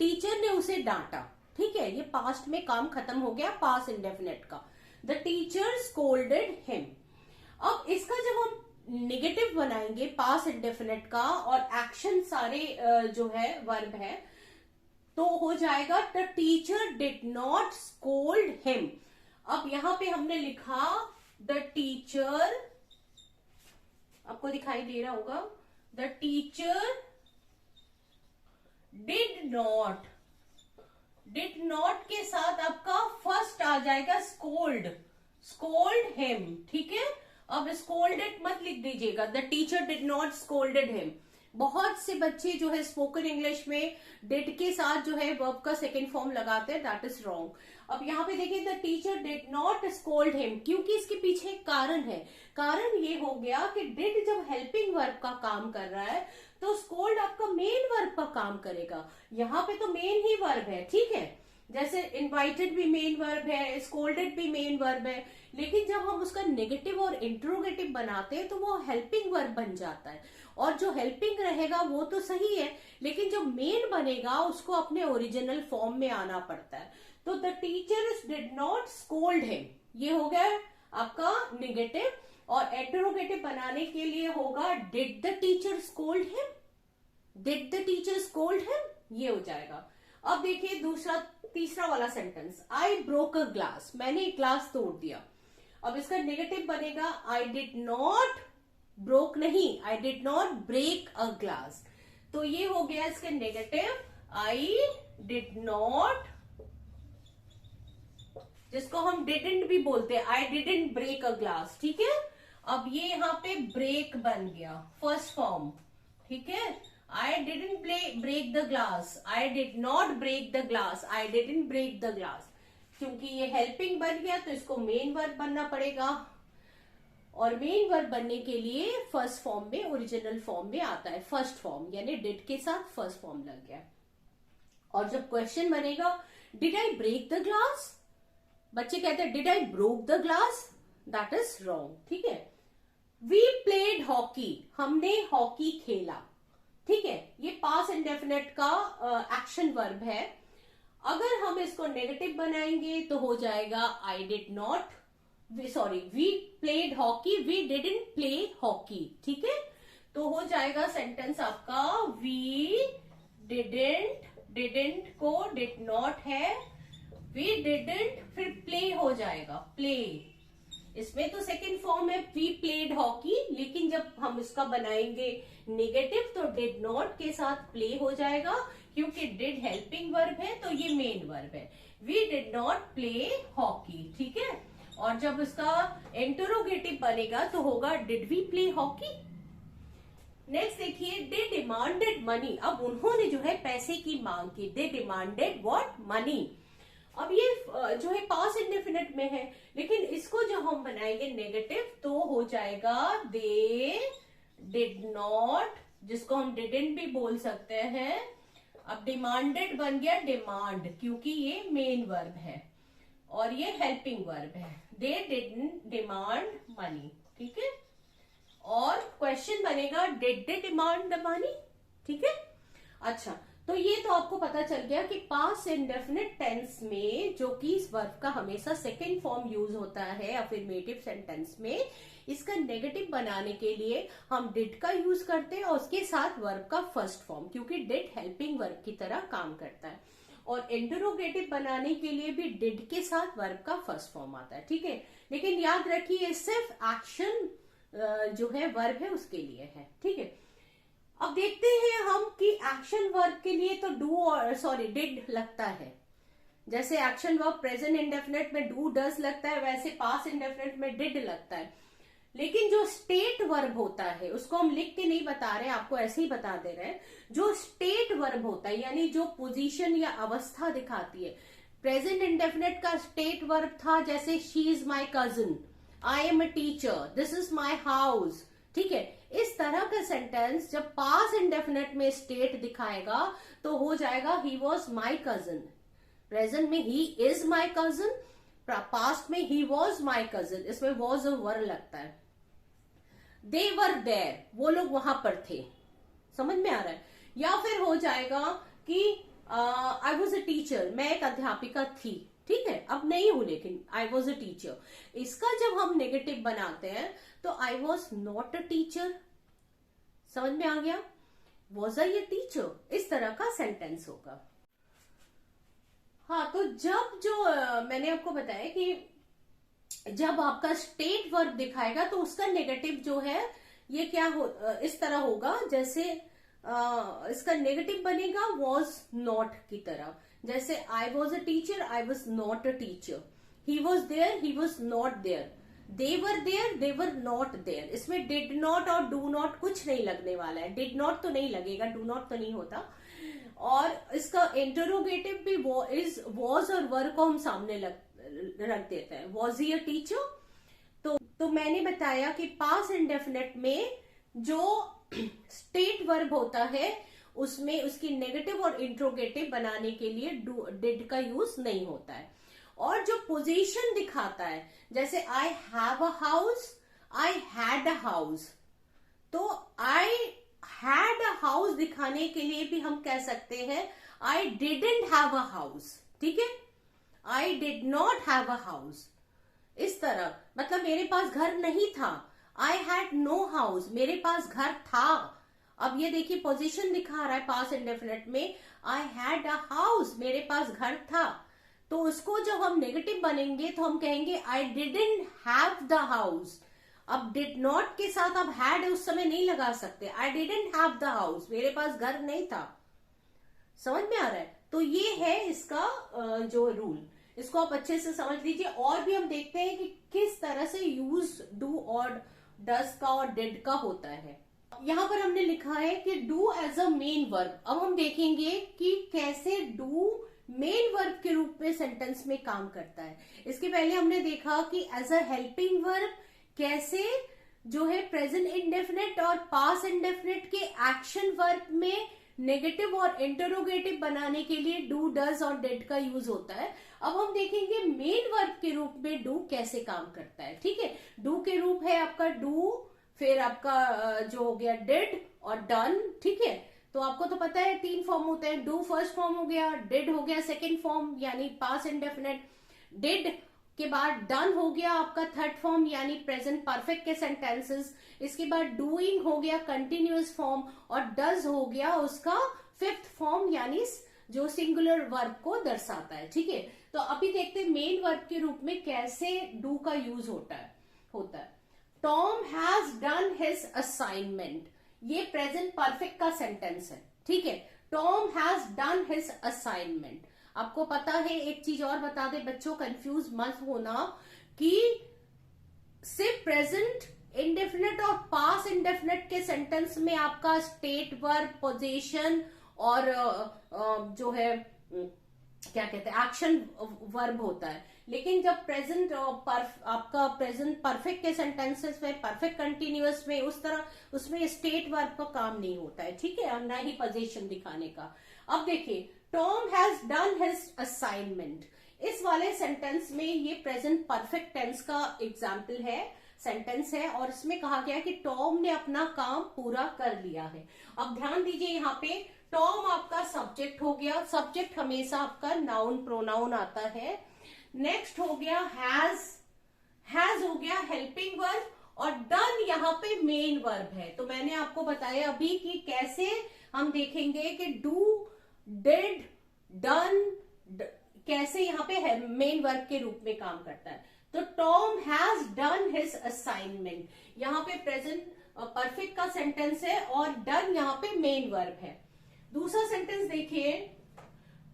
Speaker 1: teacher ने उसे डांटा, ठीक है। ये पास्ट में काम खत्म हो गया, पास्ट इंडेफिनिट का। The teacher scolded him. अब इसका जब हम नेगेटिव बनाएंगे पास्ट इंडेफिनिट का और एक्शन सारे जो है वर्ब है, तो हो जाएगा the teacher did not scold him. अब यहां पे हमने लिखा द टीचर, आपको दिखाई दे रहा होगा, the teacher did not, did not के साथ आपका फर्स्ट आ जाएगा स्कोल्ड, स्कोल्ड हिम, ठीक है। अब स्कोल्डेड मत लिख दीजिएगा, the teacher did not scolded him. बहुत से बच्चे जो है स्पोकन इंग्लिश में डिड के साथ जो है वर्ब का सेकेंड फॉर्म लगाते हैं, दैट इज रॉन्ग। अब यहाँ पे देखिए the teacher did not scold him, क्योंकि इसके पीछे एक कारण है। कारण ये हो गया कि डिड जब हेल्पिंग वर्ब का काम कर रहा है तो स्कोल्ड आपका मेन वर्ब का काम करेगा। यहाँ पे तो मेन ही वर्ब है, ठीक है। जैसे इनवाइटेड भी मेन वर्ब है, स्कोल्डेड भी मेन वर्ब है, लेकिन जब हम उसका नेगेटिव और इंट्रोगेटिव बनाते हैं तो वो हेल्पिंग वर्ब बन जाता है। और जो हेल्पिंग रहेगा वो तो सही है, लेकिन जो मेन बनेगा उसको अपने ओरिजिनल फॉर्म में आना पड़ता है। तो the teacher did not scold him, ये हो गया आपका नेगेटिव। और इंट्रोगेटिव बनाने के लिए होगा did the teacher scold him, did the teacher scold him, ये हो जाएगा। अब देखिए दूसरा तीसरा वाला sentence, I broke a glass, मैंने एक ग्लास तोड़ दिया। अब इसका नेगेटिव बनेगा आई डिड नॉट, ब्रोक नहीं, I did not break a glass. तो ये हो गया इसका नेगेटिव, आई डिड नॉट, जिसको हम डिडंट भी बोलते हैं, I didn't break a glass, ठीक है। अब ये यहाँ पे ब्रेक बन गया फर्स्ट फॉर्म, ठीक है। I didn't break the glass, I did not break the glass, I didn't break the glass। क्योंकि ये हेल्पिंग बन गया तो इसको मेन वर्ब बनना पड़ेगा, और मेन वर्ब बनने के लिए फर्स्ट फॉर्म में, ओरिजिनल फॉर्म में आता है फर्स्ट फॉर्म, यानी डिड के साथ फर्स्ट फॉर्म लग गया। और जब क्वेश्चन बनेगा did I break the glass, बच्चे कहते हैं did I broke the glass, that is wrong, ठीक है। वी प्लेड हॉकी, हमने हॉकी खेला, ठीक है। ये पास्ट इंडेफिनिट का एक्शन वर्ब है। अगर हम इसको नेगेटिव बनाएंगे तो हो जाएगा I did not, sorry we played hockey, we didn't play hockey, ठीक है। तो हो जाएगा सेंटेंस आपका वी डिडंट, डिडंट को डिड नॉट है, वी डिडंट फिर प्ले हो जाएगा, प्ले। इसमें तो सेकंड फॉर्म है वी प्लेड हॉकी, लेकिन जब हम इसका बनाएंगे नेगेटिव तो डिड नॉट के साथ प्ले हो जाएगा, क्योंकि डिड हेल्पिंग वर्ब है तो ये मेन वर्ब है। We did not play hockey, ठीक है। और जब इसका इंटरोगेटिव बनेगा तो होगा did we play hockey. Next देखिए, दे डिमांडेड मनी, अब उन्होंने जो है पैसे की मांग की, दे डिमांडेड व्हाट, मनी। अब ये जो है पास्ट इंडेफिनिट में है, लेकिन इसको जब हम बनाएंगे नेगेटिव तो हो जाएगा दे डिड नॉट, जिसको हम डिडंट भी बोल सकते हैं। अब डिमांडेड बन गया डिमांड, क्योंकि ये मेन वर्ब है और ये हेल्पिंग वर्ब है। दे डिडंट डिमांड मनी, ठीक है। और क्वेश्चन बनेगा did they demand the money, ठीक है। अच्छा, तो ये तो आपको पता चल गया कि पास्ट इंडेफिनिट टेंस में जो कि इस वर्ब का हमेशा सेकेंड फॉर्म यूज होता है अफर्मेटिव सेंटेंस में, इसका नेगेटिव बनाने के लिए हम डिड का यूज करते हैं और उसके साथ वर्ब का फर्स्ट फॉर्म, क्योंकि डिड हेल्पिंग वर्ब की तरह काम करता है। और इंटरोगेटिव बनाने के लिए भी डिड के साथ वर्ब का फर्स्ट फॉर्म आता है, ठीक है। लेकिन याद रखिए सिर्फ एक्शन जो है वर्ब है उसके लिए है, ठीक है। अब देखते हैं हम कि एक्शन वर्ब के लिए तो डू और डिड लगता है। जैसे एक्शन वर्ब प्रेजेंट इंडेफिनिट में डू डज लगता है, वैसे पास्ट इंडेफिनिट में डिड लगता है। लेकिन जो स्टेट वर्ब होता है उसको हम लिख के नहीं बता रहे, आपको ऐसे ही बता दे रहे हैं। जो स्टेट वर्ब होता है यानी जो पोजीशन या अवस्था दिखाती है, प्रेजेंट इंडेफिनिट का स्टेट वर्ब था जैसे she is my cousin, I am a teacher, this is my house, ठीक है। इस तरह का सेंटेंस जब पास्ट इंडेफिनिट में स्टेट दिखाएगा तो हो जाएगा he was my cousin. Present में he is my cousin, past में ही वॉज माई कजिन, इसमें वॉज और वर लगता है। दे वर देयर, वो लोग वहां पर थे, समझ में आ रहा है। या फिर हो जाएगा कि आई वॉज अ टीचर, मैं एक अध्यापिका थी, ठीक है, अब नहीं हूं लेकिन आई वॉज अ टीचर। इसका जब हम नेगेटिव बनाते हैं तो आई वॉज नॉट अ टीचर, समझ में आ गया, वॉज आई अ टीचर, इस तरह का सेंटेंस होगा। हाँ, तो जब जो मैंने आपको बताया कि जब आपका स्टेट वर्ब दिखाएगा तो उसका नेगेटिव जो है ये क्या इस तरह होगा, जैसे इसका नेगेटिव बनेगा वॉज नॉट की तरह। जैसे I was a teacher, I was not a teacher. He was there, he was not there. They were there, they were not there. इसमें डिड नॉट और डू नॉट कुछ नहीं लगने वाला है। डिड नॉट तो नहीं लगेगा, डू नॉट तो नहीं होता। और इसका इंटरोगेटिव भी वॉज और वर को हम सामने रख देते हैं। Was he a teacher. तो मैंने बताया कि पास्ट इंडेफिनिट में जो स्टेट वर्ब होता है उसमें उसकी नेगेटिव और इंट्रोगेटिव बनाने के लिए डिड का यूज नहीं होता है। और जो पोजीशन दिखाता है, जैसे आई have a house, I had a house, तो आई हैड अ हाउस दिखाने के लिए भी हम कह सकते हैं I didn't have a house, ठीक है। आई did not have a house, इस तरह, मतलब मेरे पास घर नहीं था। आई हैड नो हाउस, मेरे पास घर था। अब ये देखिए पोजीशन दिखा रहा है पास्ट इंडेफिनिट में, आई हैड अ हाउस, मेरे पास घर था। तो उसको जब हम नेगेटिव बनेंगे तो हम कहेंगे I didn't have the house. अब डिड नॉट के साथ अब हैड उस समय नहीं लगा सकते। I didn't have the house, मेरे पास घर नहीं था, समझ में आ रहा है। तो ये है इसका जो रूल, इसको आप अच्छे से समझ लीजिए। और भी हम देखते हैं कि किस तरह से यूज डू और डस का और डिड का होता है। यहां पर हमने लिखा है कि do as a main verb. अब हम देखेंगे कि कैसे डू मेन वर्ब के रूप में सेंटेंस में काम करता है। इसके पहले हमने देखा कि एज अ हेल्पिंग वर्ब कैसे जो है प्रेजेंट इंडेफिनिट और पास्ट इंडेफिनिट के एक्शन वर्ब में नेगेटिव और इंटरोगेटिव बनाने के लिए डू डज और डिड का यूज होता है। अब हम देखेंगे मेन वर्ब के रूप में डू कैसे काम करता है, ठीक है। डू के रूप है आपका डू, फिर आपका जो हो गया डिड और डन, ठीक है। तो आपको तो पता है 3 फॉर्म होते हैं। डू फर्स्ट फॉर्म हो गया, डिड हो गया सेकेंड फॉर्म यानी पास्ट इंडेफिनिट, डिड के बाद डन हो गया आपका थर्ड फॉर्म यानी प्रेजेंट परफेक्ट के सेंटेंसेस। इसके बाद डूइंग हो गया कंटिन्यूअस फॉर्म और डज हो गया उसका फिफ्थ फॉर्म यानी जो सिंगुलर वर्ब को दर्शाता है, ठीक है। तो अभी देखते हैं मेन वर्ब के रूप में कैसे डू का यूज होता है। Tom has done his assignment, ये प्रेजेंट परफेक्ट का सेंटेंस है, ठीक है। Tom has done his assignment. आपको पता है, एक चीज और बता दे बच्चों, कंफ्यूज मत होना कि सिर्फ प्रेजेंट इंडेफिनिट और पास्ट इंडेफिनिट के सेंटेंस में आपका स्टेट वर्ब, पोजीशन और जो है क्या कहते हैं एक्शन वर्ब होता है। लेकिन जब प्रेजेंट आपका प्रेजेंट परफेक्ट के सेंटेंसेस में, परफेक्ट कंटिन्यूअस में, उस तरह उसमें स्टेट वर्ब का काम नहीं होता है, ठीक है, और ना ही पोजीशन दिखाने का। अब देखिए Tom has done his assignment, इस वाले सेंटेंस में ये प्रेजेंट परफेक्ट टेंस का एग्जाम्पल है, सेंटेंस है, और इसमें कहा गया कि टॉम ने अपना काम पूरा कर लिया है। अब ध्यान दीजिए यहाँ पे टॉम आपका सब्जेक्ट हो गया, सब्जेक्ट हमेशा आपका नाउन प्रोनाउन आता है। नेक्स्ट हो गया हैज हो गया हेल्पिंग वर्ब, और डन यहाँ पे मेन वर्ब है। तो मैंने आपको बताया अभी कि कैसे हम देखेंगे कि डू, डिड, डन कैसे यहाँ पे मेन वर्ब के रूप में काम करता है। तो Tom has done his assignment, यहाँ पे प्रेजेंट परफेक्ट का सेंटेंस है और डन यहाँ पे मेन वर्ब है। दूसरा सेंटेंस देखिए,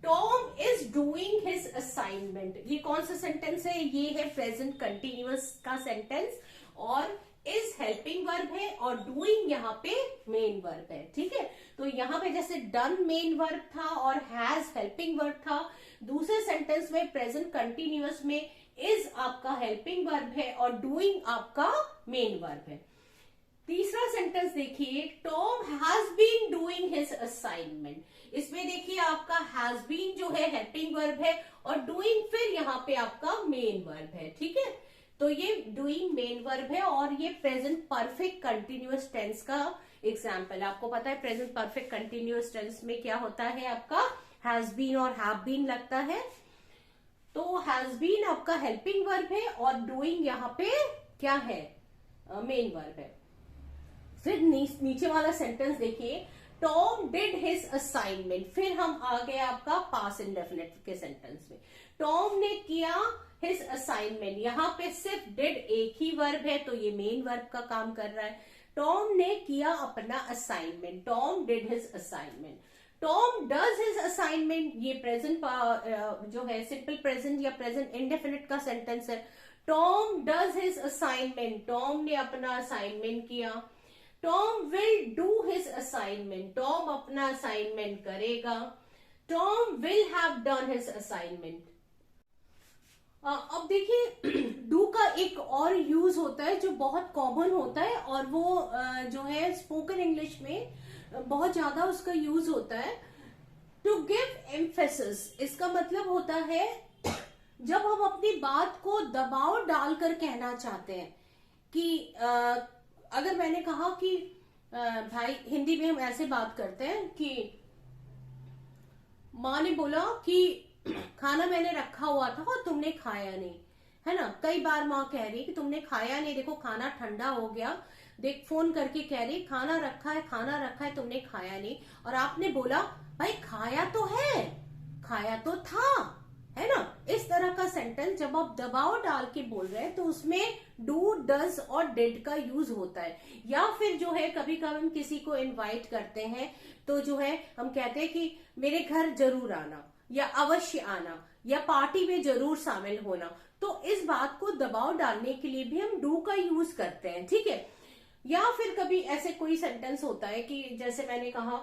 Speaker 1: Tom is doing his assignment. ये कौन सा सेंटेंस है? ये है प्रेजेंट कंटिन्यूअस का सेंटेंस, और इज हेल्पिंग वर्ब है और डूइंग यहाँ पे मेन वर्ब है। ठीक है, तो यहाँ पे जैसे डन मेन वर्ब था और हैज हेल्पिंग वर्ब था, दूसरे सेंटेंस में प्रेजेंट कंटिन्यूअस में इज आपका हेल्पिंग वर्ब है और डूइंग आपका मेन वर्ब है। तीसरा सेंटेंस देखिए, Tom has been doing his assignment. इसमें देखिए आपका हैज बीन जो है हेल्पिंग वर्ब है और डूइंग फिर यहाँ पे आपका मेन वर्ब है। ठीक है, तो ये डूइंग मेन वर्ब है और ये प्रेजेंट परफेक्ट कंटिन्यूअस टेंस का एग्जाम्पल। आपको पता है प्रेजेंट परफेक्ट कंटिन्यूअस टेंस में क्या होता है, आपका हैज बीन और हैव बीन लगता है। तो हैज बीन आपका हेल्पिंग वर्ब है और डूइंग यहाँ पे क्या है, मेन वर्ब है। फिर नीचे वाला सेंटेंस देखिए, टॉम डिड हिज असाइनमेंट। फिर हम आ गए आपका पास्ट इंडेफिनिट के सेंटेंस में। टॉम ने किया हिज असाइनमेंट, यहाँ पे सिर्फ डिड एक ही वर्ब है तो ये मेन वर्ब का काम कर रहा है। टॉम ने किया अपना assignment, Tom did his assignment. Tom does his assignment, ये प्रेजेंट जो है सिंपल प्रेजेंट या प्रेजेंट इंडेफिनिट का सेंटेंस है। Tom does his assignment, Tom ने अपना असाइनमेंट किया। Tom will do his assignment, Tom अपना असाइनमेंट करेगा। Tom will have done his assignment. अब देखिए डू का एक और यूज होता है जो बहुत कॉमन होता है, और वो जो है स्पोकन इंग्लिश में बहुत ज्यादा उसका यूज होता है, टू गिव एम्फेसिस। इसका मतलब होता है जब हम अपनी बात को दबाव डालकर कहना चाहते हैं कि अगर मैंने कहा कि भाई, हिंदी में हम ऐसे बात करते हैं कि माँ ने बोला कि खाना मैंने रखा हुआ था और तुमने खाया नहीं, है ना। कई बार माँ कह रही कि तुमने खाया नहीं, देखो खाना ठंडा हो गया। देख फोन करके कह रही खाना रखा है तुमने खाया नहीं, और आपने बोला भाई खाया तो है, खाया तो था, है ना। इस तरह का सेंटेंस जब आप दबाव डाल के बोल रहे हैं तो उसमें डू, डज और डिड का यूज होता है। या फिर जो है कभी कभी हम किसी को इनवाइट करते हैं तो जो है हम कहते हैं कि मेरे घर जरूर आना, या अवश्य आना, या पार्टी में जरूर शामिल होना। तो इस बात को दबाव डालने के लिए भी हम डू का यूज करते हैं। ठीक है, या फिर कभी ऐसे कोई सेंटेंस होता है कि जैसे मैंने कहा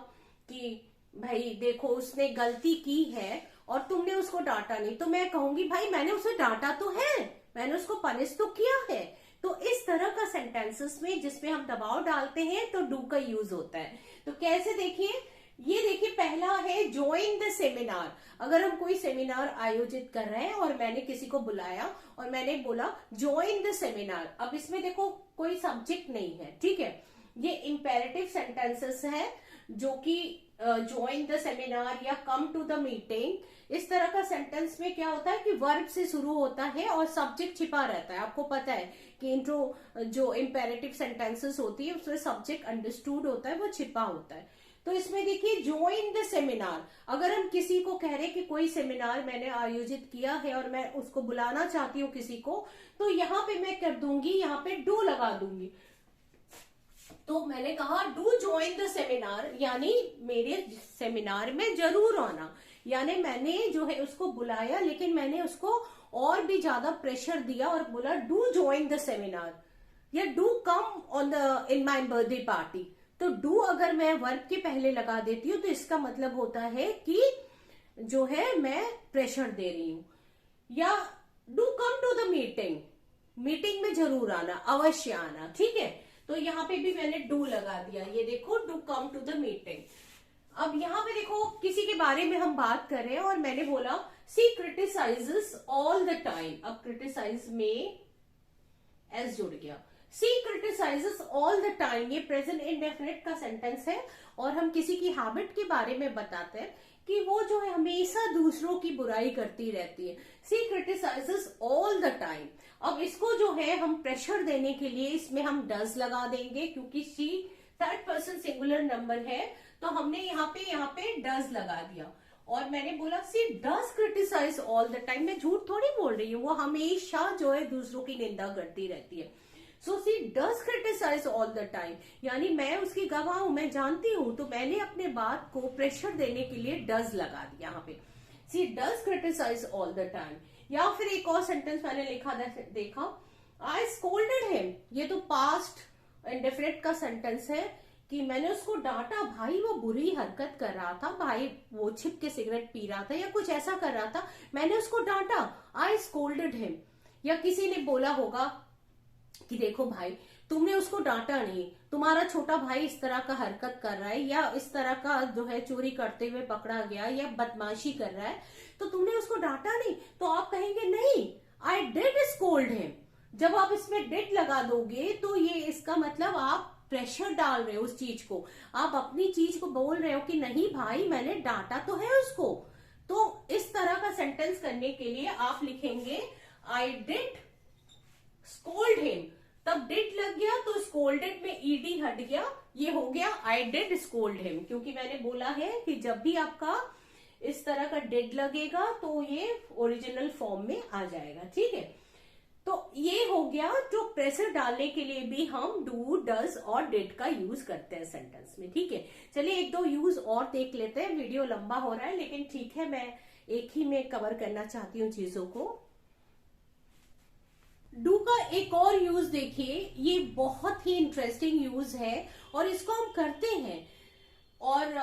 Speaker 1: कि भाई देखो उसने गलती की है और तुमने उसको डांटा नहीं, तो मैं कहूंगी भाई मैंने उसे डांटा तो है, मैंने उसको पनिश तो किया है। तो इस तरह का सेंटेंसेस में जिसमें हम दबाव डालते हैं तो डू का यूज होता है। तो कैसे देखिए, ये देखिए पहला है ज्वाइन द सेमिनार। अगर हम कोई सेमिनार आयोजित कर रहे हैं और मैंने किसी को बुलाया और मैंने बोला ज्वाइन द सेमिनार, अब इसमें देखो कोई सब्जेक्ट नहीं है। ठीक है, ये इंपेरेटिव सेंटेंसेस है जो कि ज्वाइन द सेमिनार या कम टू द मीटिंग, इस तरह का सेंटेंस में क्या होता है कि वर्ब से शुरू होता है और सब्जेक्ट छिपा रहता है। आपको पता है कि इंट्रो जो इंपेरेटिव सेंटेंसेस होती है उसमें सब्जेक्ट अंडरस्टूड होता है, वो छिपा होता है। तो इसमें देखिए ज्वाइन द सेमिनार, अगर हम किसी को कह रहे कि कोई सेमिनार मैंने आयोजित किया है और मैं उसको बुलाना चाहती हूँ किसी को, तो यहाँ पे मैं कर दूंगी, यहाँ पे डू लगा दूंगी। तो मैंने कहा डू ज्वाइन द सेमिनार, यानी मेरे सेमिनार में जरूर आना। यानी मैंने जो है उसको बुलाया लेकिन मैंने उसको और भी ज्यादा प्रेशर दिया और बोला डू ज्वाइन द सेमिनार या do come on the in my birthday party. तो डू अगर मैं वर्ब के पहले लगा देती हूँ तो इसका मतलब होता है कि जो है मैं प्रेशर दे रही हूं। या do come to the meeting, meeting में जरूर आना, अवश्य आना। ठीक है, तो यहाँ पे भी मैंने डू लगा दिया। ये देखो do come to the meeting. अब यहाँ पे देखो किसी के बारे में हम बात कर रहे हैं और मैंने बोला सी क्रिटिसाइजेस ऑल द टाइम। अब क्रिटिसाइज में एस जुड़ गया, सी क्रिटिसाइजेस ऑल द टाइम, ये प्रेजेंट इंडेफिनिट का सेंटेंस है और हम किसी की हैबिट के बारे में बताते हैं कि वो जो है हमेशा दूसरों की बुराई करती रहती है। सी क्रिटिसाइजेस ऑल द टाइम। अब इसको जो है हम प्रेशर देने के लिए इसमें हम डज लगा देंगे, क्योंकि सी थर्ड पर्सन सिंगुलर नंबर है, तो हमने यहाँ पे डज लगा दिया। और मैंने बोला she does criticise all the time, मैं झूठ थोड़ी बोल रही हूँ, वो हमेशा जो है दूसरों की निंदा करती रहती है। So she does criticise all the time, यानी मैं उसकी गवाह हूं, मैं जानती हूं, तो मैंने अपने बात को प्रेशर देने के लिए डज लगा दिया यहाँ पे। She does criticise all the time. या फिर एक और सेंटेंस मैंने लिखा देखा, आई स्कोल्डेड हिम, ये तो पास्ट इंडेफिनिट का सेंटेंस है कि मैंने उसको डांटा, भाई वो बुरी हरकत कर रहा था, भाई वो छिप के सिगरेट पी रहा था या कुछ ऐसा कर रहा था, मैंने उसको डांटा, आई स्कोल्डेड हिम। या किसी ने बोला होगा कि देखो भाई तुमने उसको डांटा नहीं, तुम्हारा छोटा भाई इस तरह का हरकत कर रहा है या इस तरह का जो है चोरी करते हुए पकड़ा गया या बदमाशी कर रहा है, तो तुमने उसको डांटा नहीं, तो आप कहेंगे नहीं, आई डिड स्कोल्ड हिम। जब आप इसमें डिड लगा दोगे तो ये इसका मतलब आप प्रेशर डाल रहे हो उस चीज को, आप अपनी चीज को बोल रहे हो कि नहीं भाई मैंने डांटा तो है उसको। तो इस तरह का सेंटेंस करने के लिए आप लिखेंगे आई डिड स्कोल्ड हिम, तब डिड लग गया तो स्कोल्डेड में ईडी हट गया, ये हो गया आई डिड स्कोल्ड हिम, क्योंकि मैंने बोला है कि जब भी आपका इस तरह का डिड लगेगा तो ये ओरिजिनल फॉर्म में आ जाएगा। ठीक है, तो ये हो गया जो प्रेशर डालने के लिए भी हम डू, डज और डिड का यूज करते हैं सेंटेंस में। ठीक है, चलिए एक दो यूज और देख लेते हैं, वीडियो लंबा हो रहा है लेकिन ठीक है, मैं एक ही में कवर करना चाहती हूँ चीजों को। डू का एक और यूज देखिए, ये बहुत ही इंटरेस्टिंग यूज है और इसको हम करते हैं। और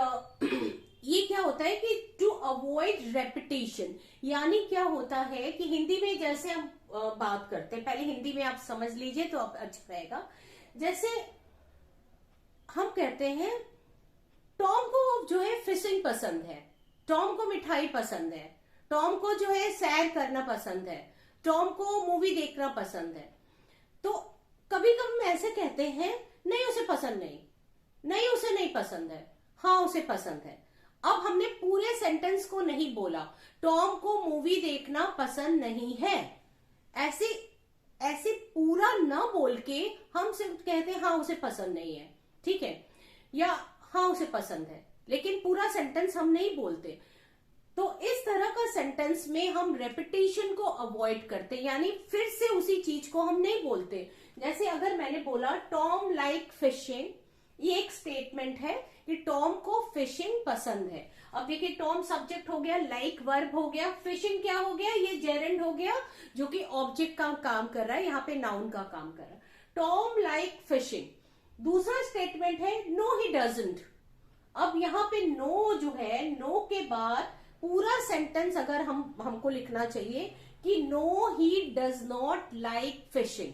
Speaker 1: ये क्या होता है कि टू अवॉइड रेपिटेशन, यानी क्या होता है कि हिंदी में जैसे हम बात करते हैं, पहले हिंदी में आप समझ लीजिए तो अब अच्छा रहेगा। जैसे हम कहते हैं टॉम को जो है फिशिंग पसंद है, टॉम को मिठाई पसंद है, टॉम को जो है सैर करना पसंद है, टॉम को मूवी देखना पसंद है। तो कभी कभी हम ऐसे कहते हैं नहीं उसे पसंद नहीं, नहीं उसे नहीं पसंद है, हाँ उसे पसंद है। अब हमने पूरे सेंटेंस को नहीं बोला, टॉम को मूवी देखना पसंद नहीं है, ऐसे ऐसे पूरा ना बोल के हम सिर्फ कहते हैं हाँ उसे पसंद नहीं है। ठीक है, या हाँ उसे पसंद है, लेकिन पूरा सेंटेंस हम नहीं बोलते। तो इस तरह का सेंटेंस में हम रेपिटेशन को अवॉइड करते, यानी फिर से उसी चीज को हम नहीं बोलते। जैसे अगर मैंने बोला टॉम लाइक फिशिंग, ये एक स्टेटमेंट है कि टॉम को फिशिंग पसंद है। अब देखिए टॉम सब्जेक्ट हो गया, लाइक वर्ब हो गया, फिशिंग क्या हो गया, ये जेरेंड हो गया जो कि ऑब्जेक्ट का काम कर रहा है, यहाँ पे नाउन का काम कर रहा है। Tom like fishing. दूसरा स्टेटमेंट है नो ही डजंट। अब यहाँ पे नो जो है, नो के बाद पूरा सेंटेंस अगर हमको लिखना चाहिए कि no he does not like fishing,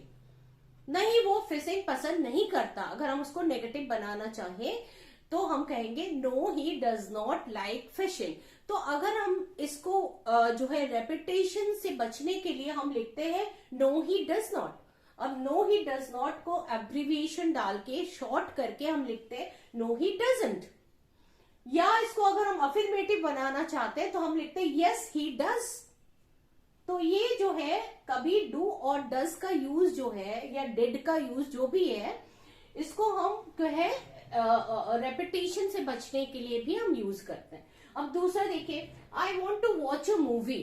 Speaker 1: नहीं वो फिशिंग पसंद नहीं करता। अगर हम उसको नेगेटिव बनाना चाहें तो हम कहेंगे no he does not like fishing. तो अगर हम इसको जो है रेपिटेशन से बचने के लिए हम लिखते हैं नो ही डज नॉट। अब नो ही डज नॉट को एब्रीविएशन डाल के शॉर्ट करके हम लिखते हैं नो ही डजंट। या इसको अगर हम अफर्मेटिव बनाना चाहते हैं तो हम लिखते हैं यस ही डज। तो ये जो है कभी डू और डज का यूज जो है या डिड का यूज जो भी है, इसको हम जो है रेपिटेशन से बचने के लिए भी हम यूज करते हैं। अब दूसरा देखिए, I want to watch a movie.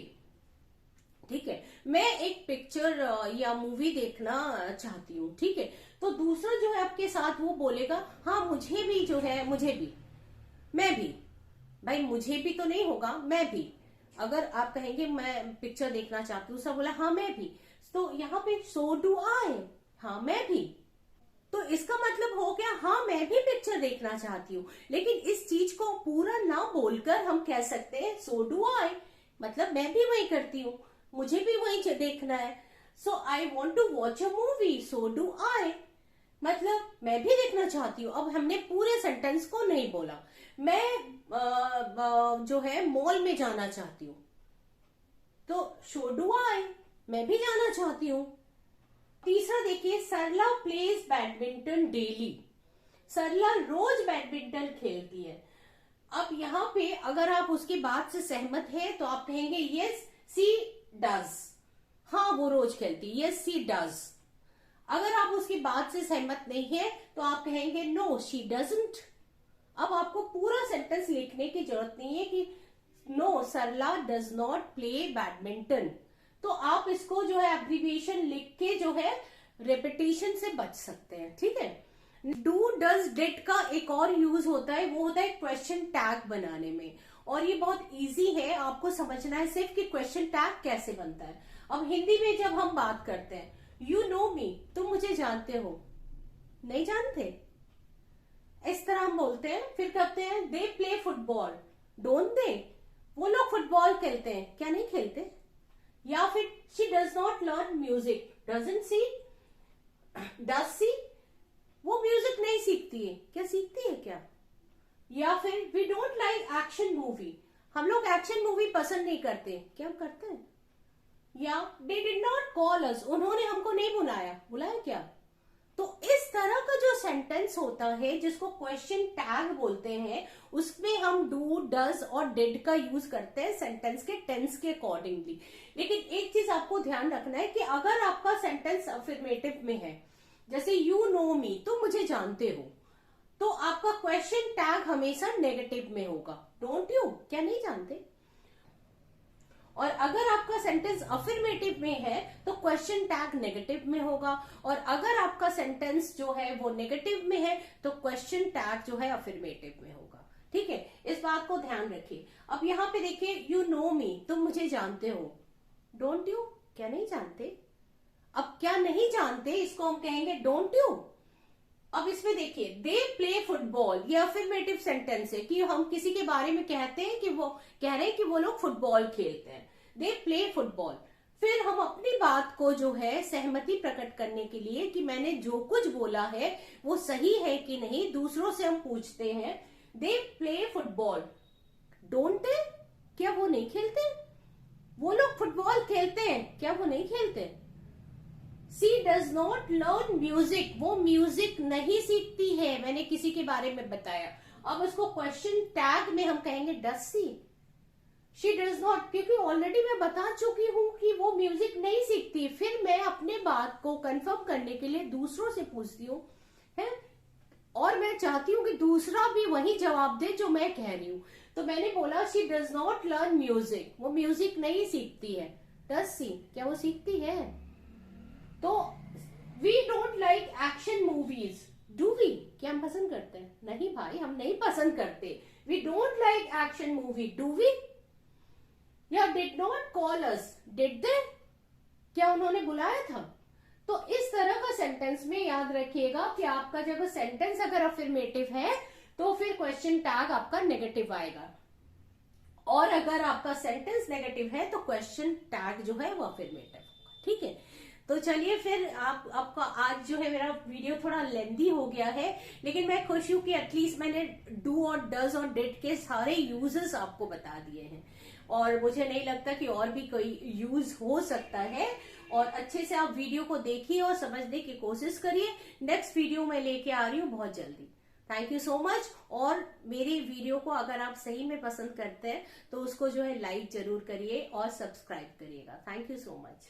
Speaker 1: ठीक है, मैं एक पिक्चर या मूवी देखना चाहती हूँ। ठीक है, तो दूसरा जो है आपके साथ वो बोलेगा हाँ मुझे भी जो है, मुझे भी, मैं भी। भाई मुझे भी तो नहीं होगा, मैं भी। अगर आप कहेंगे मैं पिक्चर देखना चाहती हूँ, सब बोला हाँ मैं भी, तो यहाँ पे सो डू आई, हाँ मैं भी। तो इसका मतलब हो गया हाँ मैं भी पिक्चर देखना चाहती हूँ, लेकिन इस चीज को पूरा ना बोलकर हम कह सकते हैं सो डू आई, मतलब मैं भी वही करती हूँ, मुझे भी वही देखना है। So I want to watch a movie, so do I, मतलब मैं भी देखना चाहती हूँ। अब हमने पूरे सेंटेंस को नहीं बोला। मैं जो है मॉल में जाना चाहती हूँ, तो सो डू आई, मैं भी जाना चाहती हूँ। तीसरा देखिए, सरला प्लेज बैडमिंटन डेली। सरला रोज बैडमिंटन खेलती है। अब यहाँ पे अगर आप उसकी बात से सहमत हैं तो आप कहेंगे यस सी डज, हाँ वो रोज खेलती है, यस सी डज। अगर आप उसकी बात से सहमत नहीं है तो आप कहेंगे नो शी डजंट। अब आपको पूरा सेंटेंस लिखने की जरूरत नहीं है कि no Sarla does not play badminton, तो आप इसको जो है एब्रीविएशन लिख के जो है रेपिटेशन से बच सकते हैं, ठीक है। डू डज डिड का एक और यूज होता है, वो होता है क्वेश्चन टैग बनाने में, और ये बहुत इजी है, आपको समझना है सिर्फ कि क्वेश्चन टैग कैसे बनता है। अब हिंदी में जब हम बात करते हैं, यू नो मी, तुम मुझे जानते हो, नहीं जानते, इस तरह हम बोलते हैं। फिर कहते हैं they play football, don't they, वो लोग फुटबॉल खेलते हैं, क्या नहीं खेलते। या फिर she does not learn music, doesn't see, does she, वो म्यूजिक नहीं सीखती है, क्या सीखती है क्या। या फिर we don't like action movie, हम लोग एक्शन मूवी पसंद नहीं करते, क्या हम करते हैं। या दे डिड नॉट कॉल अस, उन्होंने हमको नहीं बुलाया, बुलाया क्या। तो इस तरह का जो सेंटेंस होता है जिसको क्वेश्चन टैग बोलते हैं, उसमें हम डू डज और डिड का यूज करते हैं सेंटेंस के टेंस के अकॉर्डिंगली। लेकिन एक चीज आपको ध्यान रखना है कि अगर आपका सेंटेंस अफर्मेटिव में है, जैसे यू नो मी, तुम मुझे जानते हो, तो आपका क्वेश्चन टैग हमेशा नेगेटिव में होगा, डोंट यू, क्या नहीं जानते। और अगर आपका सेंटेंस अफर्मेटिव में है तो क्वेश्चन टैग नेगेटिव में होगा, और अगर आपका सेंटेंस जो है वो नेगेटिव में है तो क्वेश्चन टैग जो है अफर्मेटिव में होगा, ठीक है। इस बात को ध्यान रखिए। अब यहाँ पे देखिए, यू नो मी, तुम मुझे जानते हो, डोंट यू, क्या नहीं जानते। अब क्या नहीं जानते, इसको हम कहेंगे डोंट यू। अब इसमें देखिए, दे प्ले फुटबॉल, ये अफर्मेटिव सेंटेंस है कि हम किसी के बारे में कहते हैं कि वो कह रहे हैं कि वो लोग फुटबॉल खेलते हैं, दे प्ले फुटबॉल। फिर हम अपनी बात को जो है सहमति प्रकट करने के लिए कि मैंने जो कुछ बोला है वो सही है कि नहीं, दूसरों से हम पूछते हैं they play football, don't they, क्या वो नहीं खेलते, वो लोग फुटबॉल खेलते हैं, क्या वो नहीं खेलते। सी डज नॉट लर्न म्यूजिक, वो म्यूजिक नहीं सीखती है, मैंने किसी के बारे में बताया। अब उसको क्वेश्चन टैग में हम कहेंगे does she, she does not, क्योंकि ऑलरेडी मैं बता चुकी हूं कि वो म्यूजिक नहीं सीखती, फिर मैं अपने बात को कंफर्म करने के लिए दूसरों से पूछती हूँ, है, और मैं चाहती हूँ कि दूसरा भी वही जवाब दे जो मैं कह रही हूँ। तो मैंने बोला she does not learn music, वो म्यूजिक नहीं सीखती है, डज सी, क्या वो सीखती है। तो we don't like action movies, do we, क्या हम पसंद करते हैं, नहीं भाई हम नहीं पसंद करते। We don't like action movie, do we. या did not call us, did they, क्या उन्होंने बुलाया था। तो इस तरह का सेंटेंस में याद रखिएगा कि आपका जब सेंटेंस अगर अफर्मेटिव है तो फिर क्वेश्चन टैग आपका नेगेटिव आएगा, और अगर आपका सेंटेंस नेगेटिव है तो क्वेश्चन टैग जो है वो अफर्मेटिव होगा, ठीक है। तो चलिए फिर आपका आज जो है मेरा वीडियो थोड़ा लेंदी हो गया है, लेकिन मैं खुश हूं कि एटलीस्ट मैंने डू और डज और डिड के सारे यूजेस आपको बता दिए हैं, और मुझे नहीं लगता कि और भी कोई यूज हो सकता है। और अच्छे से आप वीडियो को देखिए और समझने की कोशिश करिए। नेक्स्ट वीडियो मैं लेके आ रही हूँ बहुत जल्दी। Thank you so much. और मेरी वीडियो को अगर आप सही में पसंद करते हैं तो उसको जो है लाइक जरूर करिए और सब्सक्राइब करिएगा। Thank you so much.